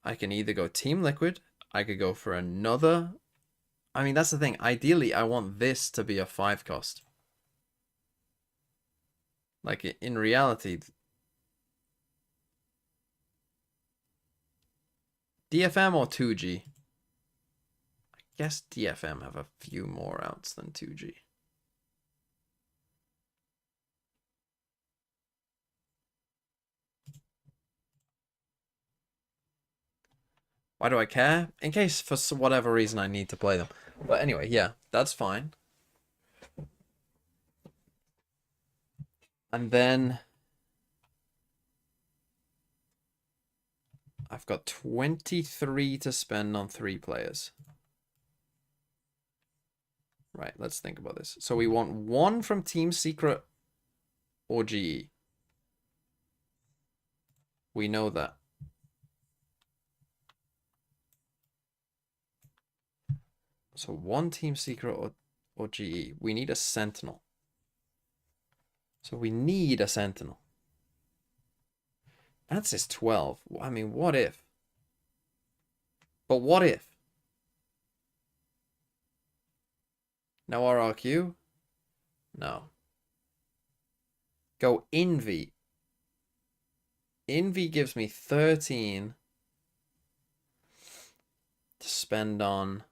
I can either go Team Liquid. I could go for another. I mean, that's the thing. Ideally, I want this to be a 5 cost. Like, in reality, DFM or 2G? I guess DFM have a few more outs than 2G. Why do I care? In case for whatever reason I need to play them. But anyway, yeah, that's fine. And then I've got 23 to spend on 3 players. Right, let's think about this. So we want 1 from Team Secret or GE. We know that. So 1 Team Secret or GE. We need a Sentinel. So we need a Sentinel. That's his 12. I mean, what if? But what if? No RRQ? No. Go Envy. Envy gives me 13 to spend on.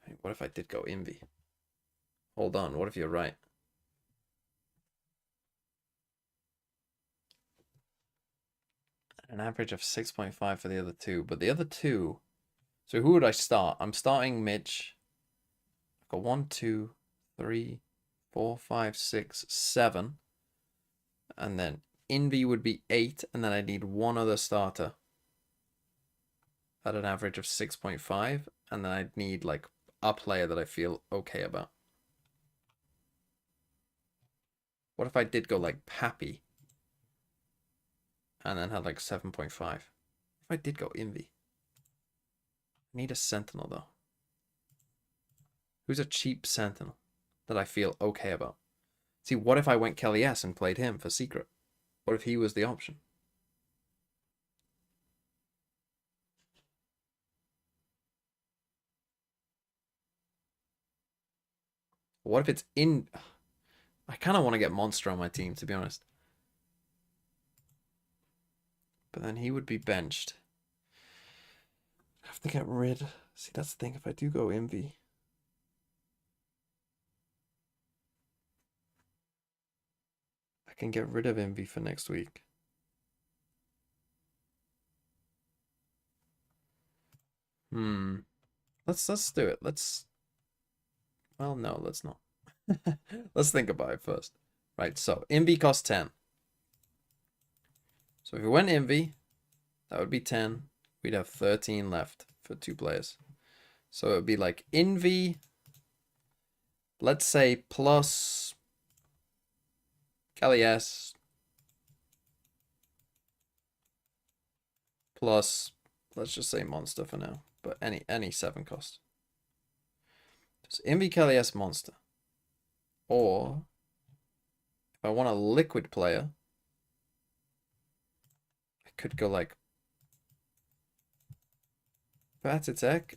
I mean, what if I did go Envy? Hold on, what if you're right? An average of 6.5 for the other 2, but the other 2. So who would I start? I'm starting Mitch. I've got 1, 2, 3, 4, 5, 6, 7. And then Envy would be 8, and then I'd need one other starter at an average of 6.5, and then I'd need like a player that I feel okay about. What if I did go like Pappy and then had like 7.5? If I did go Envy. I need a Sentinel though. Who's a cheap Sentinel that I feel okay about? See, what if I went Kelly S and played him for Secret? What if he was the option? What if it's in... I kind of want to get Monster on my team, to be honest. But then he would be benched. I have to get rid... See, that's the thing. If I do go Envy... I can get rid of Envy for next week. Let's do it. Well, no, let's not. Let's think about it first. Right, so Envy costs 10. So if we went Envy, that would be 10. We'd have 13 left for 2 players. So it would be like Envy, let's say plus Kelly S plus, let's just say Monster for now, but any 7 cost. So Envy, Kelly S, Monster. Or if I want a liquid player, I could go like Batatek.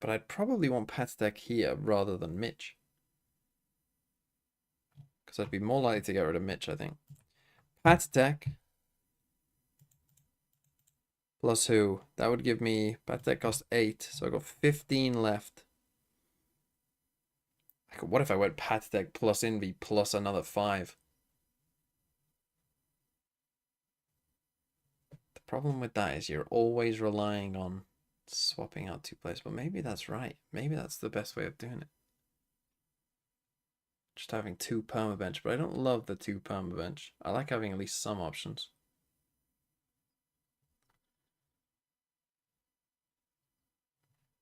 But I'd probably want Patek here rather than Mitch. Because I'd be more likely to get rid of Mitch, I think. Patek plus who? That would give me... Patek cost 8, so I got 15 left. What if I went Patek plus Envy plus another 5? The problem with that is you're always relying on swapping out 2 players, but maybe that's right. Maybe that's the best way of doing it. Just having 2 permabench, but I don't love the 2 permabench. I like having at least some options.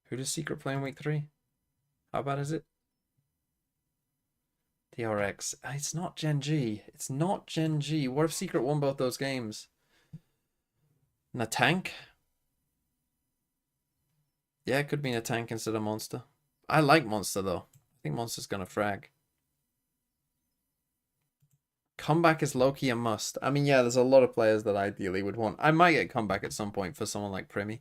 Who does Secret play in week 3? How bad is it? DRX. It's not Gen G. It's not Gen G. What if Secret won both those games? And a tank? Yeah, it could be a tank instead of Monster. I like Monster, though. I think Monster's going to frag. Comeback is low-key a must. I mean, yeah, there's a lot of players that ideally would want. I might get comeback at some point for someone like Primy.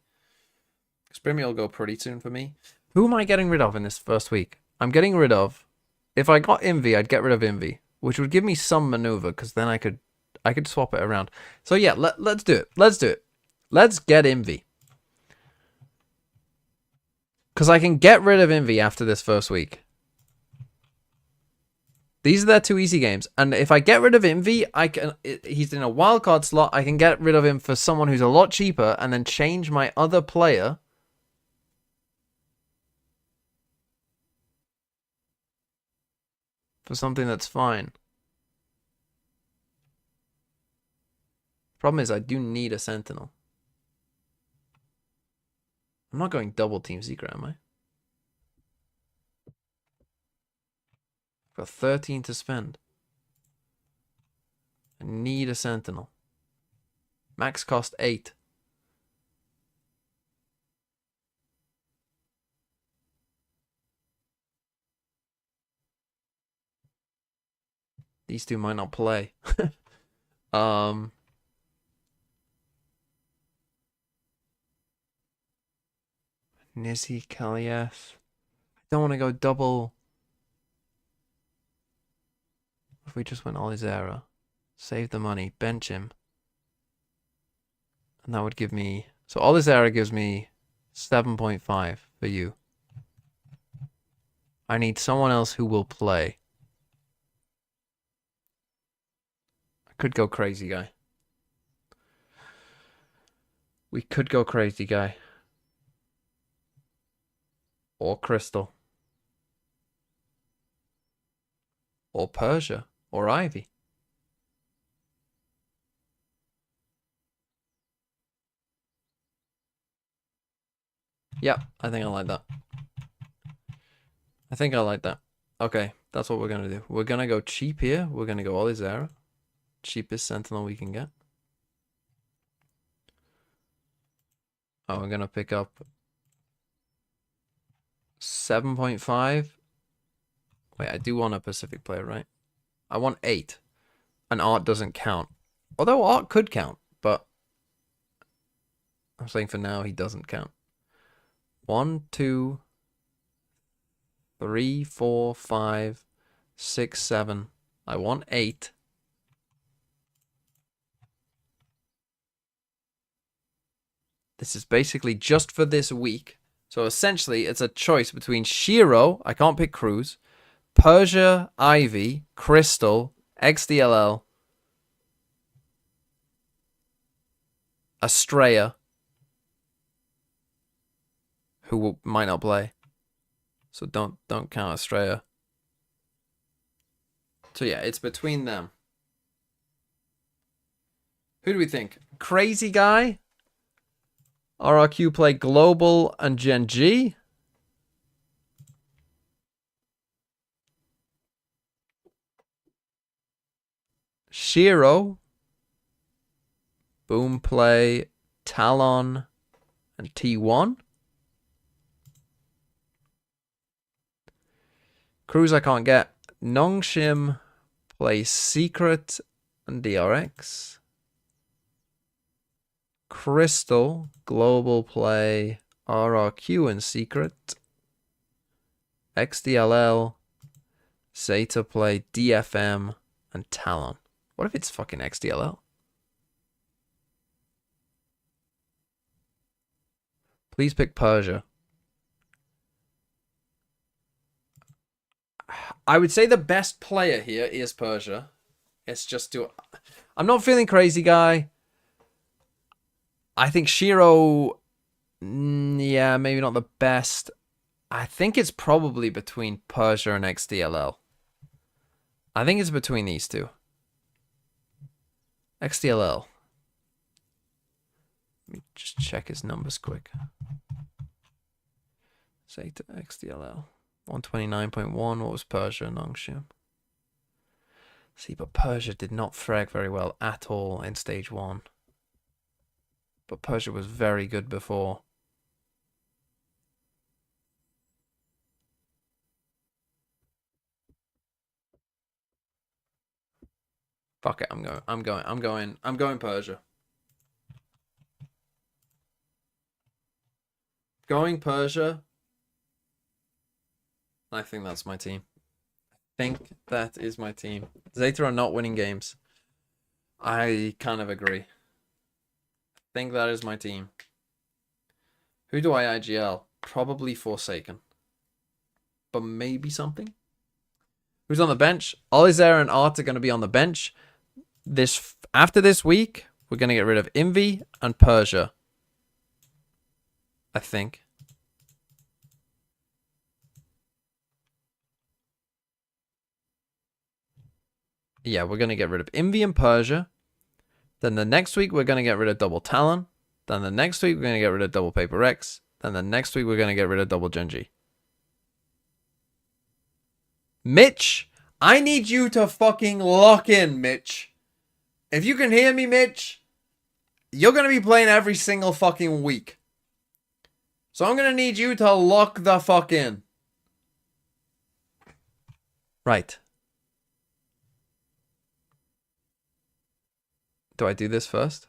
Because Primy will go pretty soon for me. Who am I getting rid of in this first week? I'm getting rid of... If I got Envy, I'd get rid of Envy. Which would give me some maneuver, because then I could swap it around. So yeah, let's do it. Let's do it. Let's get Envy. Because I can get rid of Envy after this first week. These are their 2 easy games. And if I get rid of Envy, he's in a wildcard slot. I can get rid of him for someone who's a lot cheaper and then change my other player for something that's fine. Problem is, I do need a Sentinel. I'm not going double Team Secret, am I? I've got 13 to spend. I need a Sentinel. Max cost 8. These 2 might not play. Nizzy, Kalias. I don't want to go double. If we just went Olizera, save the money, bench him. And that would give me... So Olizera gives me 7.5 for you. I need someone else who will play. I could go crazy guy. We could go crazy guy. Or Crystal. or Persia or Ivy. Yep, I think I like that. I think I like that. Okay, that's what we're going to do. We're going to go cheap here. We're going to go Olizera. Cheapest Sentinel we can get. Oh, we're going to pick up 7.5. Wait, I do want a Pacific player, right? I want 8. And Art doesn't count. Although Art could count, but I'm saying for now he doesn't count. 1, 2, 3, 4, 5, 6, 7. I want 8. This is basically just for this week. So essentially, it's a choice between Shiro, I can't pick Cruz, Persia, Ivy, Crystal, XDLL, Estrella, who might not play. So don't count Estrella. So yeah, it's between them. Who do we think? Crazy Guy? RRQ play Global and Gen G? Shiro? Boom play Talon and T1? Cruz I can't get. Nongshim plays Secret and DRX. Crystal, Global play RRQ and Secret. XDLL, Zeta play DFM and Talon. What if it's fucking XDLL? Please pick Persia. I would say the best player here is Persia. It's just to... I'm not feeling Crazy Guy. I think Shiro... yeah, maybe not the best. I think it's probably between Persia and XDLL. I think it's between these two. XDLL. Let me just check his numbers quick. Zeta XDLL. 129.1. What was Persia and Nongshim? See, but Persia did not frag very well at all in stage 1. But Persia was very good before. Fuck it, I'm going Persia. Going Persia. I think that's my team. I think that is my team. Zeta are not winning games. I kind of agree. I think that is my team. Who do I IGL? Probably Forsaken. But maybe something? Who's on the bench? Olizera and Art are going to be on the bench. After this week, we're going to get rid of Envy and Persia. I think. Yeah, we're going to get rid of Envy and Persia. Then the next week, we're going to get rid of Double Talon. Then the next week, we're going to get rid of Double Paper X. Then the next week, we're going to get rid of Double Genji. Mitch, I need you to fucking lock in, Mitch. If you can hear me, Mitch, you're going to be playing every single fucking week. So I'm going to need you to lock the fuck in. Right. Do I do this first?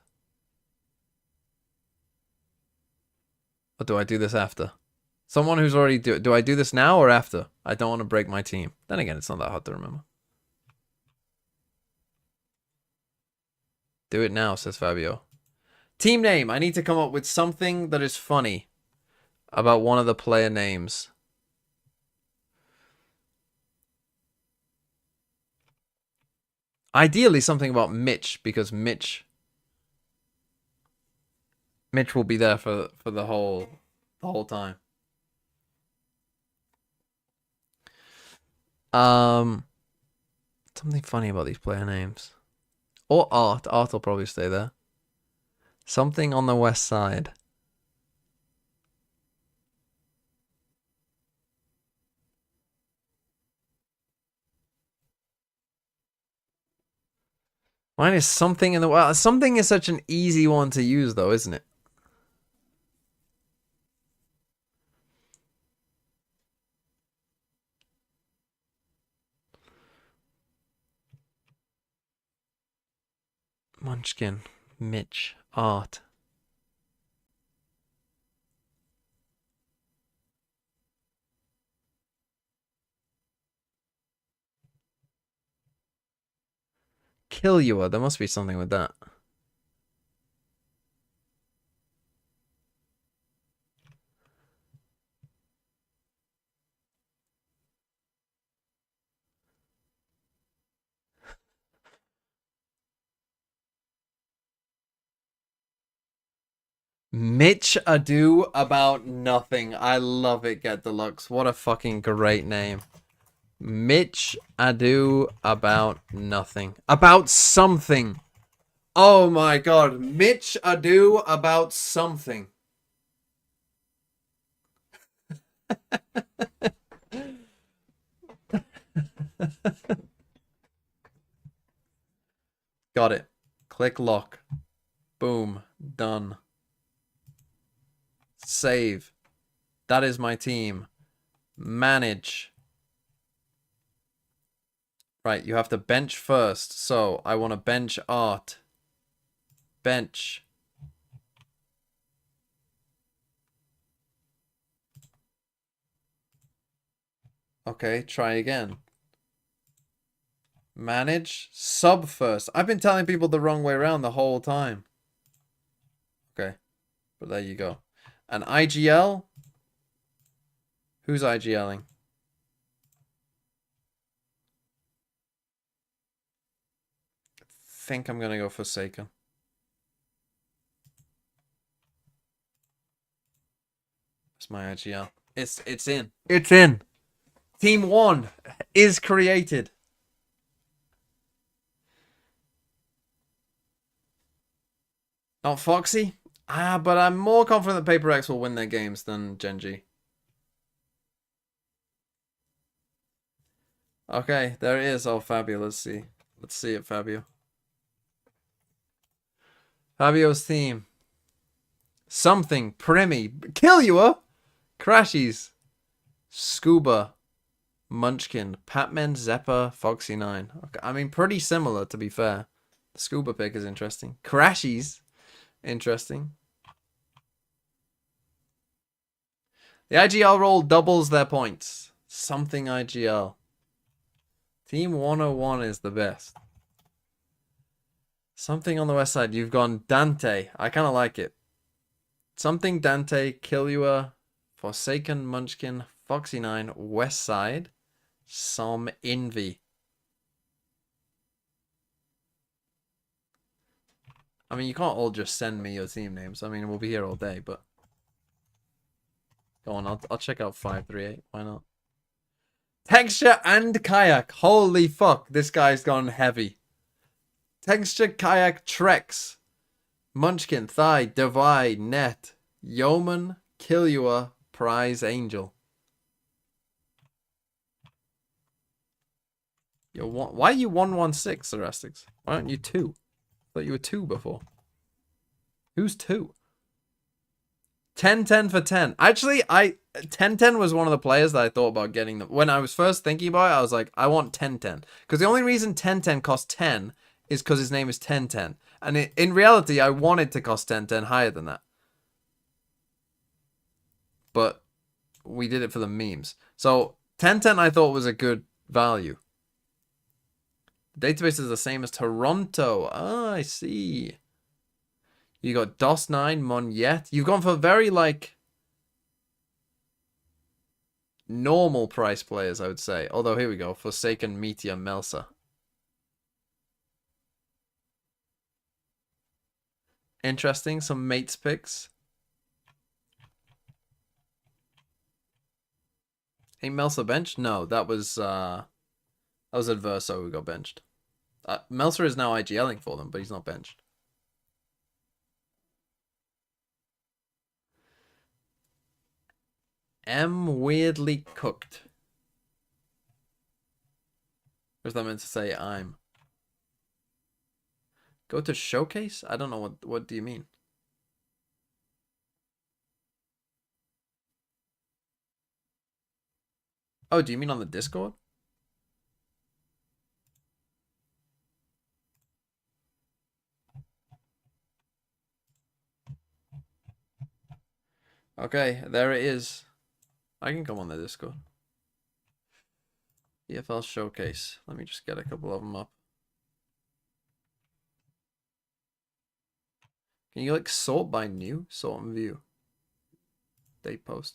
Or do I do this after? Someone who's already do I do this now or after? I don't want to break my team. Then again, it's not that hard to remember. Do it now, says Fabio. Team name. I need to come up with something that is funny about one of the player names. Ideally, something about Mitch, because Mitch will be there for the whole time. Something funny about these player names. Or Art. Art will probably stay there. Something on the west side. Mine is something in the... Well, something is such an easy one to use, though, isn't it? Munchkin. Mitch. Art. Kill you. There must be something with that. Mitch Ado About Nothing. I love it, Get Deluxe. What a fucking great name. Mitch Ado About Nothing. About something. Oh my god. Mitch Ado About Something. Got it. Click lock. Boom. Done. Save. That is my team. Manage. Right, you have to bench first. So, I want to bench Art. Bench. Okay, try again. Manage. Sub first. I've been telling people the wrong way around the whole time. Okay, but there you go. And IGL? Who's IGLing? I think I'm gonna go Forsaken. It's my IGL. It's in. It's in. Team 1 is created. Not Foxy? But I'm more confident that Paper X will win their games than Genji. Okay, there it is. Oh, Fabio. Let's see. Let's see it, Fabio. Fabio's team. Something. Premi. Killua. Crashies. Scuba. Munchkin. Patman. Zeppa. Foxy9. Okay, I mean, pretty similar, to be fair. The Scuba pick is interesting. Crashies. Interesting. The IGL roll doubles their points. Something IGL. Team 101 is the best. Something on the west side. You've gone Dante. I kind of like it. Something Dante, Killua, Forsaken, Munchkin, Foxy9, west side. Some Envy. I mean, you can't all just send me your team names. I mean, we'll be here all day, but... Go on, I'll check out 538. Why not? Texture and Kayak. Holy fuck, this guy's gone heavy. Texture, Kayak, Trex. Munchkin, Thigh, Divide, Net, Yeoman, Killua, Prize, Angel. Yo, why are you 116, Cerestics? Why aren't you 2? I thought you were 2 before. Who's 2? 10-10 for 10. Actually, 10-10 was one of the players that I thought about getting them. When I was first thinking about it, I was like, I want 10-10. Because the only reason 10-10 costs 10 is because his name is 10-10. And in reality, I wanted to cost 10-10 higher than that. But we did it for the memes. So 10-10 I thought was a good value. The database is the same as Toronto. Ah, I see. You got DOS9, Monyet. You've gone for very, like, normal price players, I would say. Although, here we go. Forsaken, Meteor, Melsa. Interesting. Some mates picks. Ain't Melsa bench? No, that was That was Adverso who got benched. Melser is now IGLing for them, but he's not benched. M weirdly cooked. Or is that meant to say I'm? Go to showcase? I don't know what do you mean? Oh, do you mean on the Discord? Okay, there it is. I can come on the Discord. VFL Showcase. Let me just get a couple of them up. Can you like sort by new? Sort and view. Date post.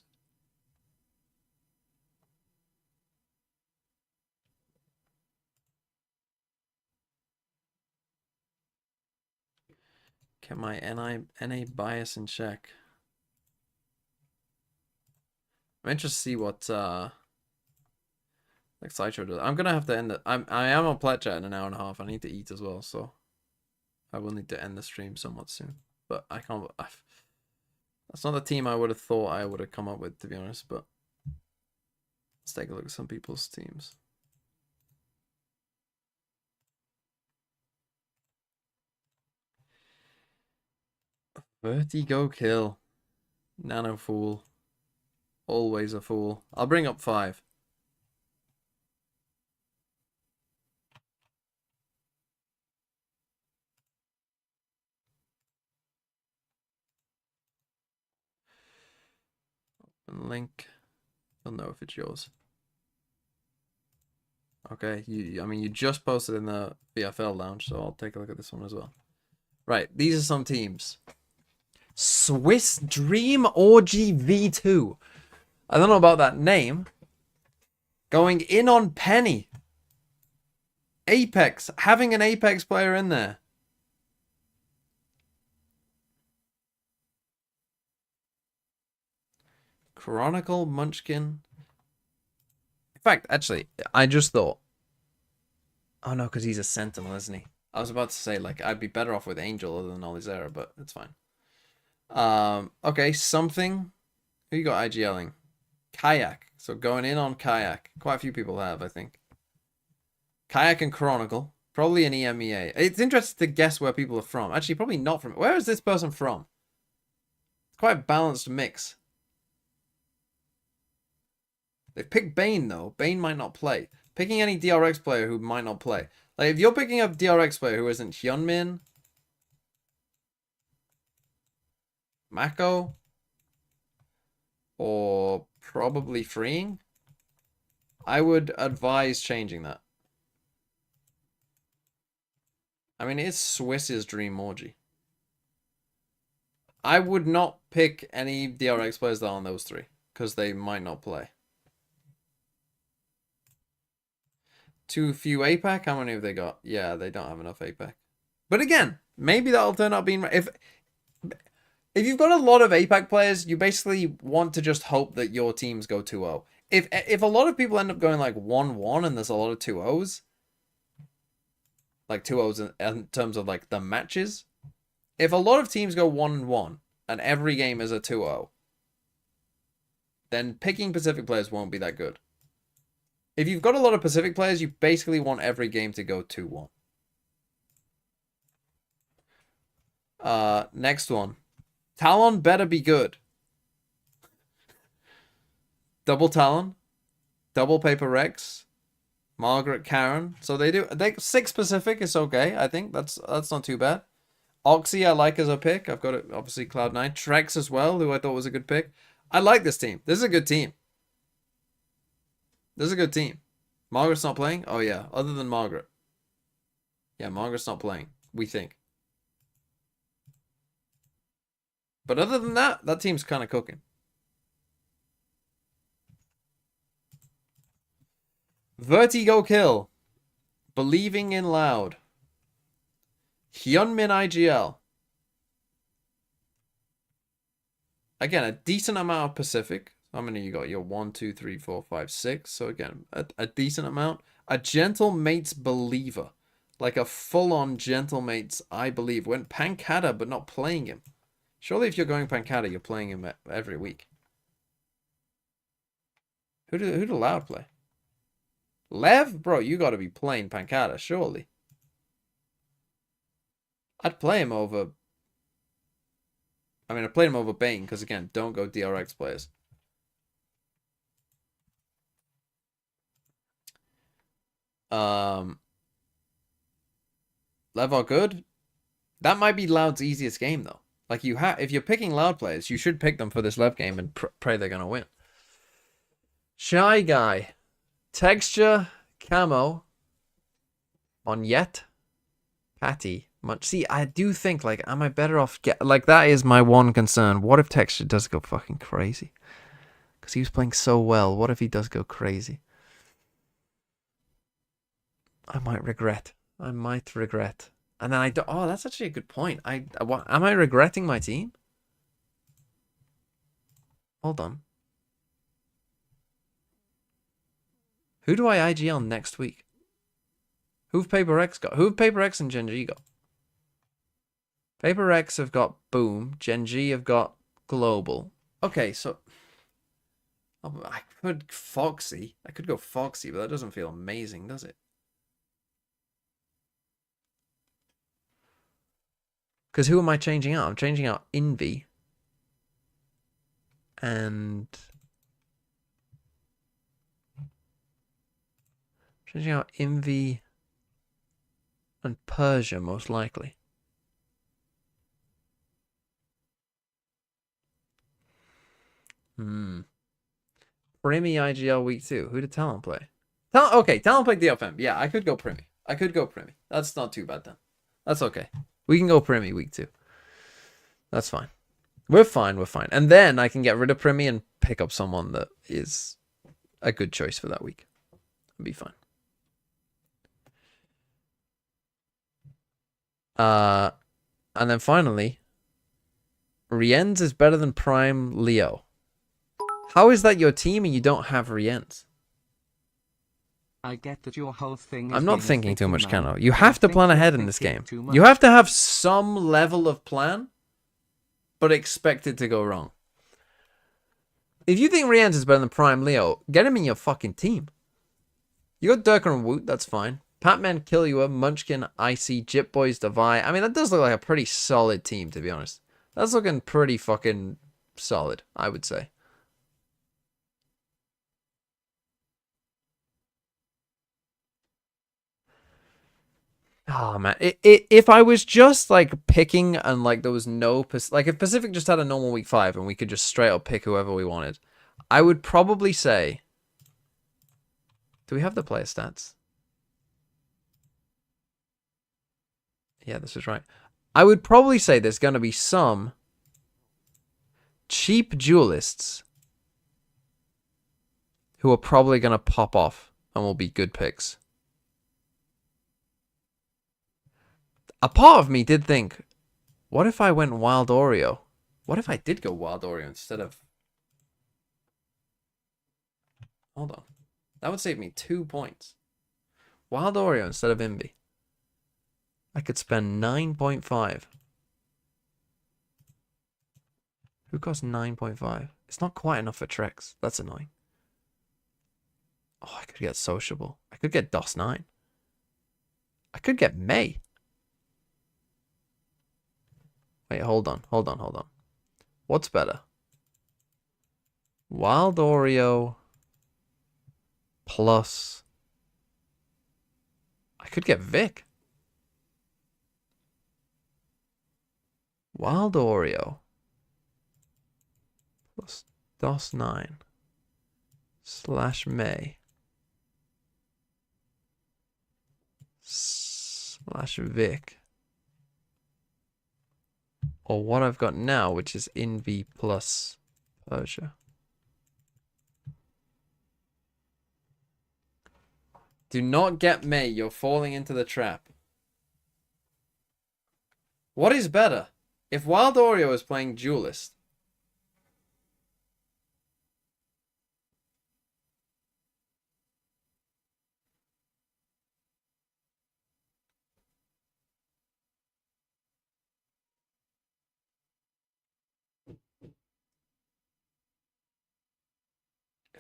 Get my NA bias in check. I'm interested to see what like Sideshow does. I'm gonna have to end it. I am on plat chat in an hour and a half. I need to eat as well, so I will need to end the stream somewhat soon. But I can't. That's not the team I would have thought I would have come up with, to be honest. But let's take a look at some people's teams. Vertigo kill. Nano fool. Always a fool. I'll bring up 5. And link. You'll know if it's yours. Okay, I mean, you just posted in the VFL lounge, so I'll take a look at this one as well. Right, these are some teams. Swiss Dream Orgy V2. I don't know about that name. Going in on Penny. Apex. Having an Apex player in there. Chronicle, Munchkin. In fact, actually, I just thought. Oh no, because he's a Sentinel, isn't he? I was about to say, like, I'd be better off with Angel other than Olizera, but it's fine. Okay, something. Who you got IGLing? Kayak. So going in on Kayak. Quite a few people have, I think. Kayak and Chronicle. Probably an EMEA. It's interesting to guess where people are from. Actually, probably not from. Where is this person from? It's quite a balanced mix. They've picked Bane, though. Bane might not play. Picking any DRX player who might not play. Like, if you're picking up DRX player who isn't Hyunmin, Mako, or probably Freeing, I would advise changing that. I mean, it's Swiss's Dream Orgy. I would not pick any DRX players that are on those 3, because they might not play. Too few APAC? How many have they got? Yeah, they don't have enough APAC. But again, maybe that'll turn out being... If you've got a lot of APAC players, you basically want to just hope that your teams go 2-0. If a lot of people end up going like 1-1 and there's a lot of 2-0s, like 2-0s in terms of like the matches, if a lot of teams go 1-1 and every game is a 2-0, then picking Pacific players won't be that good. If you've got a lot of Pacific players, you basically want every game to go 2-1. Next one. Talon better be good. Double Talon. Double Paper Rex. Margaret Karen. So they 6 Pacific is okay, I think. That's not too bad. Oxy I like as a pick. I've got it, obviously Cloud9. Trex as well, who I thought was a good pick. I like this team. This is a good team. This is a good team. Margaret's not playing? Oh, yeah. Other than Margaret. Yeah, Margaret's not playing. We think. But other than that, that team's kind of cooking. Vertigo kill. Believing in loud. Hyunmin IGL. Again, a decent amount of Pacific. How many you got? You're 1, 2, 3, 4, 5, 6. So again, a decent amount. A gentle mate's believer. Like a full-on gentle mate's I believe. Went Pancata, but not playing him. Surely if you're going Pancata, you're playing him every week. Who do Loud play? Lev? Bro, you gotta be playing Pancata, surely. I'd play him over... I mean, I played him over Bane, because again, don't go DRX players. Lev are good. That might be Loud's easiest game, though. Like, if you're picking Loud players, you should pick them for this Lev game and pray they're gonna win. Shy Guy. Texture, camo. On Yet. Patty. Much. See, I do think, like, am I better off... Like, that is my one concern. What if Texture does go fucking crazy? Because he was playing so well. What if he does go crazy? I might regret. And then I do... Oh, that's actually a good point. Am I regretting my team? Hold on. Who do I IG on next week? Who've Paper X got? Who've Paper X and Gen G got? Paper X have got Boom. Gen G have got Global. Okay, so... I could Foxy. I could go Foxy, but that doesn't feel amazing, does it? Because who am I changing out? I'm changing out Envy. And... changing out Envy and Persia, most likely. Primi IGL week 2. Who did Talon play? Okay, Talon played DFM. Yeah, I could go Primi. That's not too bad then. That's okay. We can go Primi week 2. That's fine. We're fine. And then I can get rid of Primi and pick up someone that is a good choice for that week. It'll be fine. And then finally, Rienz is better than Prime Leo. How is that your team and you don't have Rienz? I get that your whole thing is I'm not thinking too much, now. Kano. You have to plan ahead in this game. You have to have some level of plan, but expect it to go wrong. If you think Rienz is better than Prime Leo, get him in your fucking team. You got Durker and Woot, that's fine. Patman, Killua, Munchkin, Icy, Jip Boys, Devi. I mean, that does look like a pretty solid team, to be honest. That's looking pretty fucking solid, I would say. Oh, man. If I was just, like, picking and, like, there was no... Like, if Pacific just had a normal week 5 and we could just straight up pick whoever we wanted, I would probably say... Do we have the player stats? Yeah, this is right. I would probably say there's going to be some cheap duelists who are probably going to pop off and will be good picks. A part of me did think, what if I went Wild Oreo? What if I did go Wild Oreo instead of... Hold on. That would save me 2 points. Wild Oreo instead of Envy. I could spend 9.5. Who costs 9.5? It's not quite enough for Trex. That's annoying. Oh, I could get Sociable. I could get DOS9. I could get May. Wait, hold on. What's better? Wild Oreo plus... I could get Vic. Wild Oreo plus DOS9 / May / Vic. Or what I've got now, which is Envy plus Persia. Do not get May. You're falling into the trap. What is better? If Wild Oreo is playing Duelist,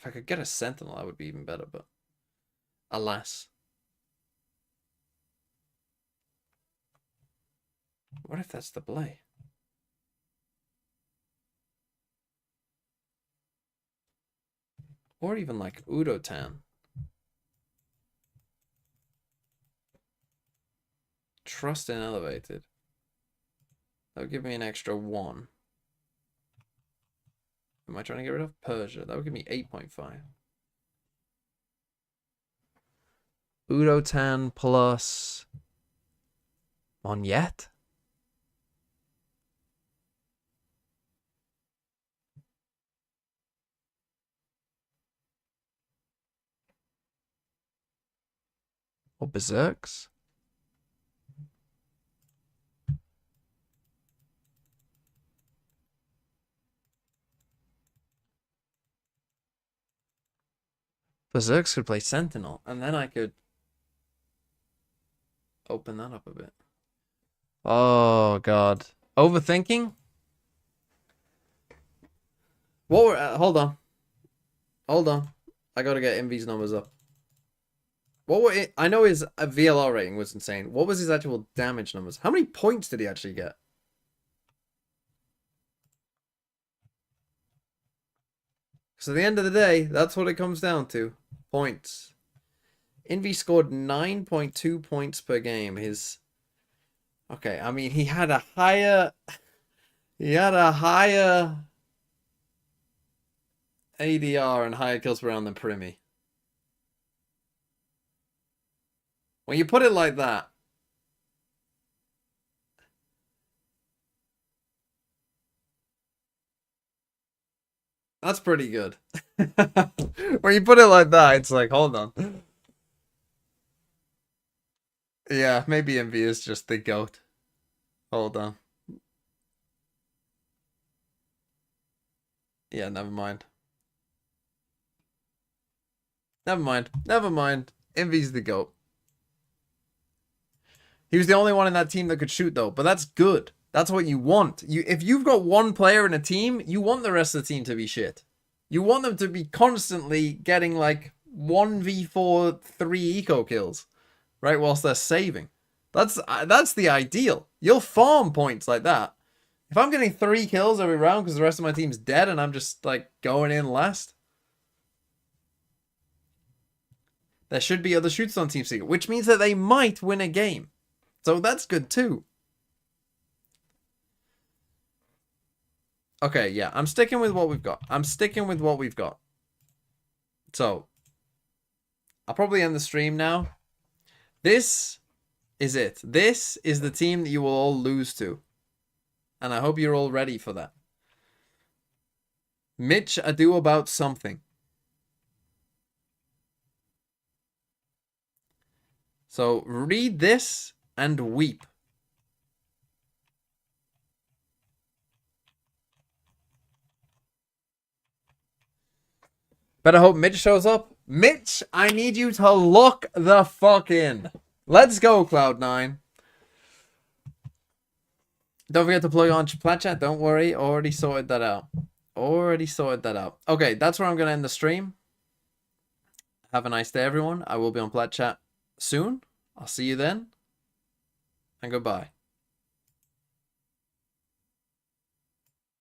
If I could get a Sentinel, that would be even better, but alas. What if that's the play? Or even like Udotan. Trust and elevated. That would give me an extra 1. Am I trying to get rid of Persia? That would give me 8.5. Udotan plus Monyet? Or Berserks? Berserks could play Sentinel, and then I could open that up a bit. Oh, God. Overthinking? What were... hold on. Hold on. I gotta get Envy's numbers up. What were it? I know his VLR rating was insane. What was his actual damage numbers? How many points did he actually get? So at the end of the day, that's what it comes down to. Points. Envy scored 9.2 points per game. His... Okay, I mean, he had a higher... He had a higher ADR and higher kills per round than Primi. When you put it like that, that's pretty good. When you put it like that, it's like, hold on. Yeah, maybe Envy is just the GOAT. Hold on. Yeah, never mind. Never mind. Never mind. Envy's the GOAT. He was the only one in that team that could shoot, though. But that's good. That's what you want. If you've got one player in a team, you want the rest of the team to be shit. You want them to be constantly getting, like, 1v4, 3 eco kills. Right? Whilst they're saving. That's the ideal. You'll farm points like that. If I'm getting 3 kills every round because the rest of my team's dead and I'm just, like, going in last... There should be other shooters on Team Secret, which means that they might win a game. So that's good too. Okay, yeah, I'm sticking with what we've got. I'm sticking with what we've got. So, I'll probably end the stream now. This is it. This is the team that you will all lose to. And I hope you're all ready for that. Mitch, I do about something. So, read this and weep. Better hope Mitch shows up. Mitch, I need you to lock the fuck in. Let's go, Cloud9. Don't forget to plug on Plat Chat. Don't worry. Already sorted that out. Already sorted that out. Okay, that's where I'm going to end the stream. Have a nice day, everyone. I will be on Plat Chat soon. I'll see you then. And goodbye.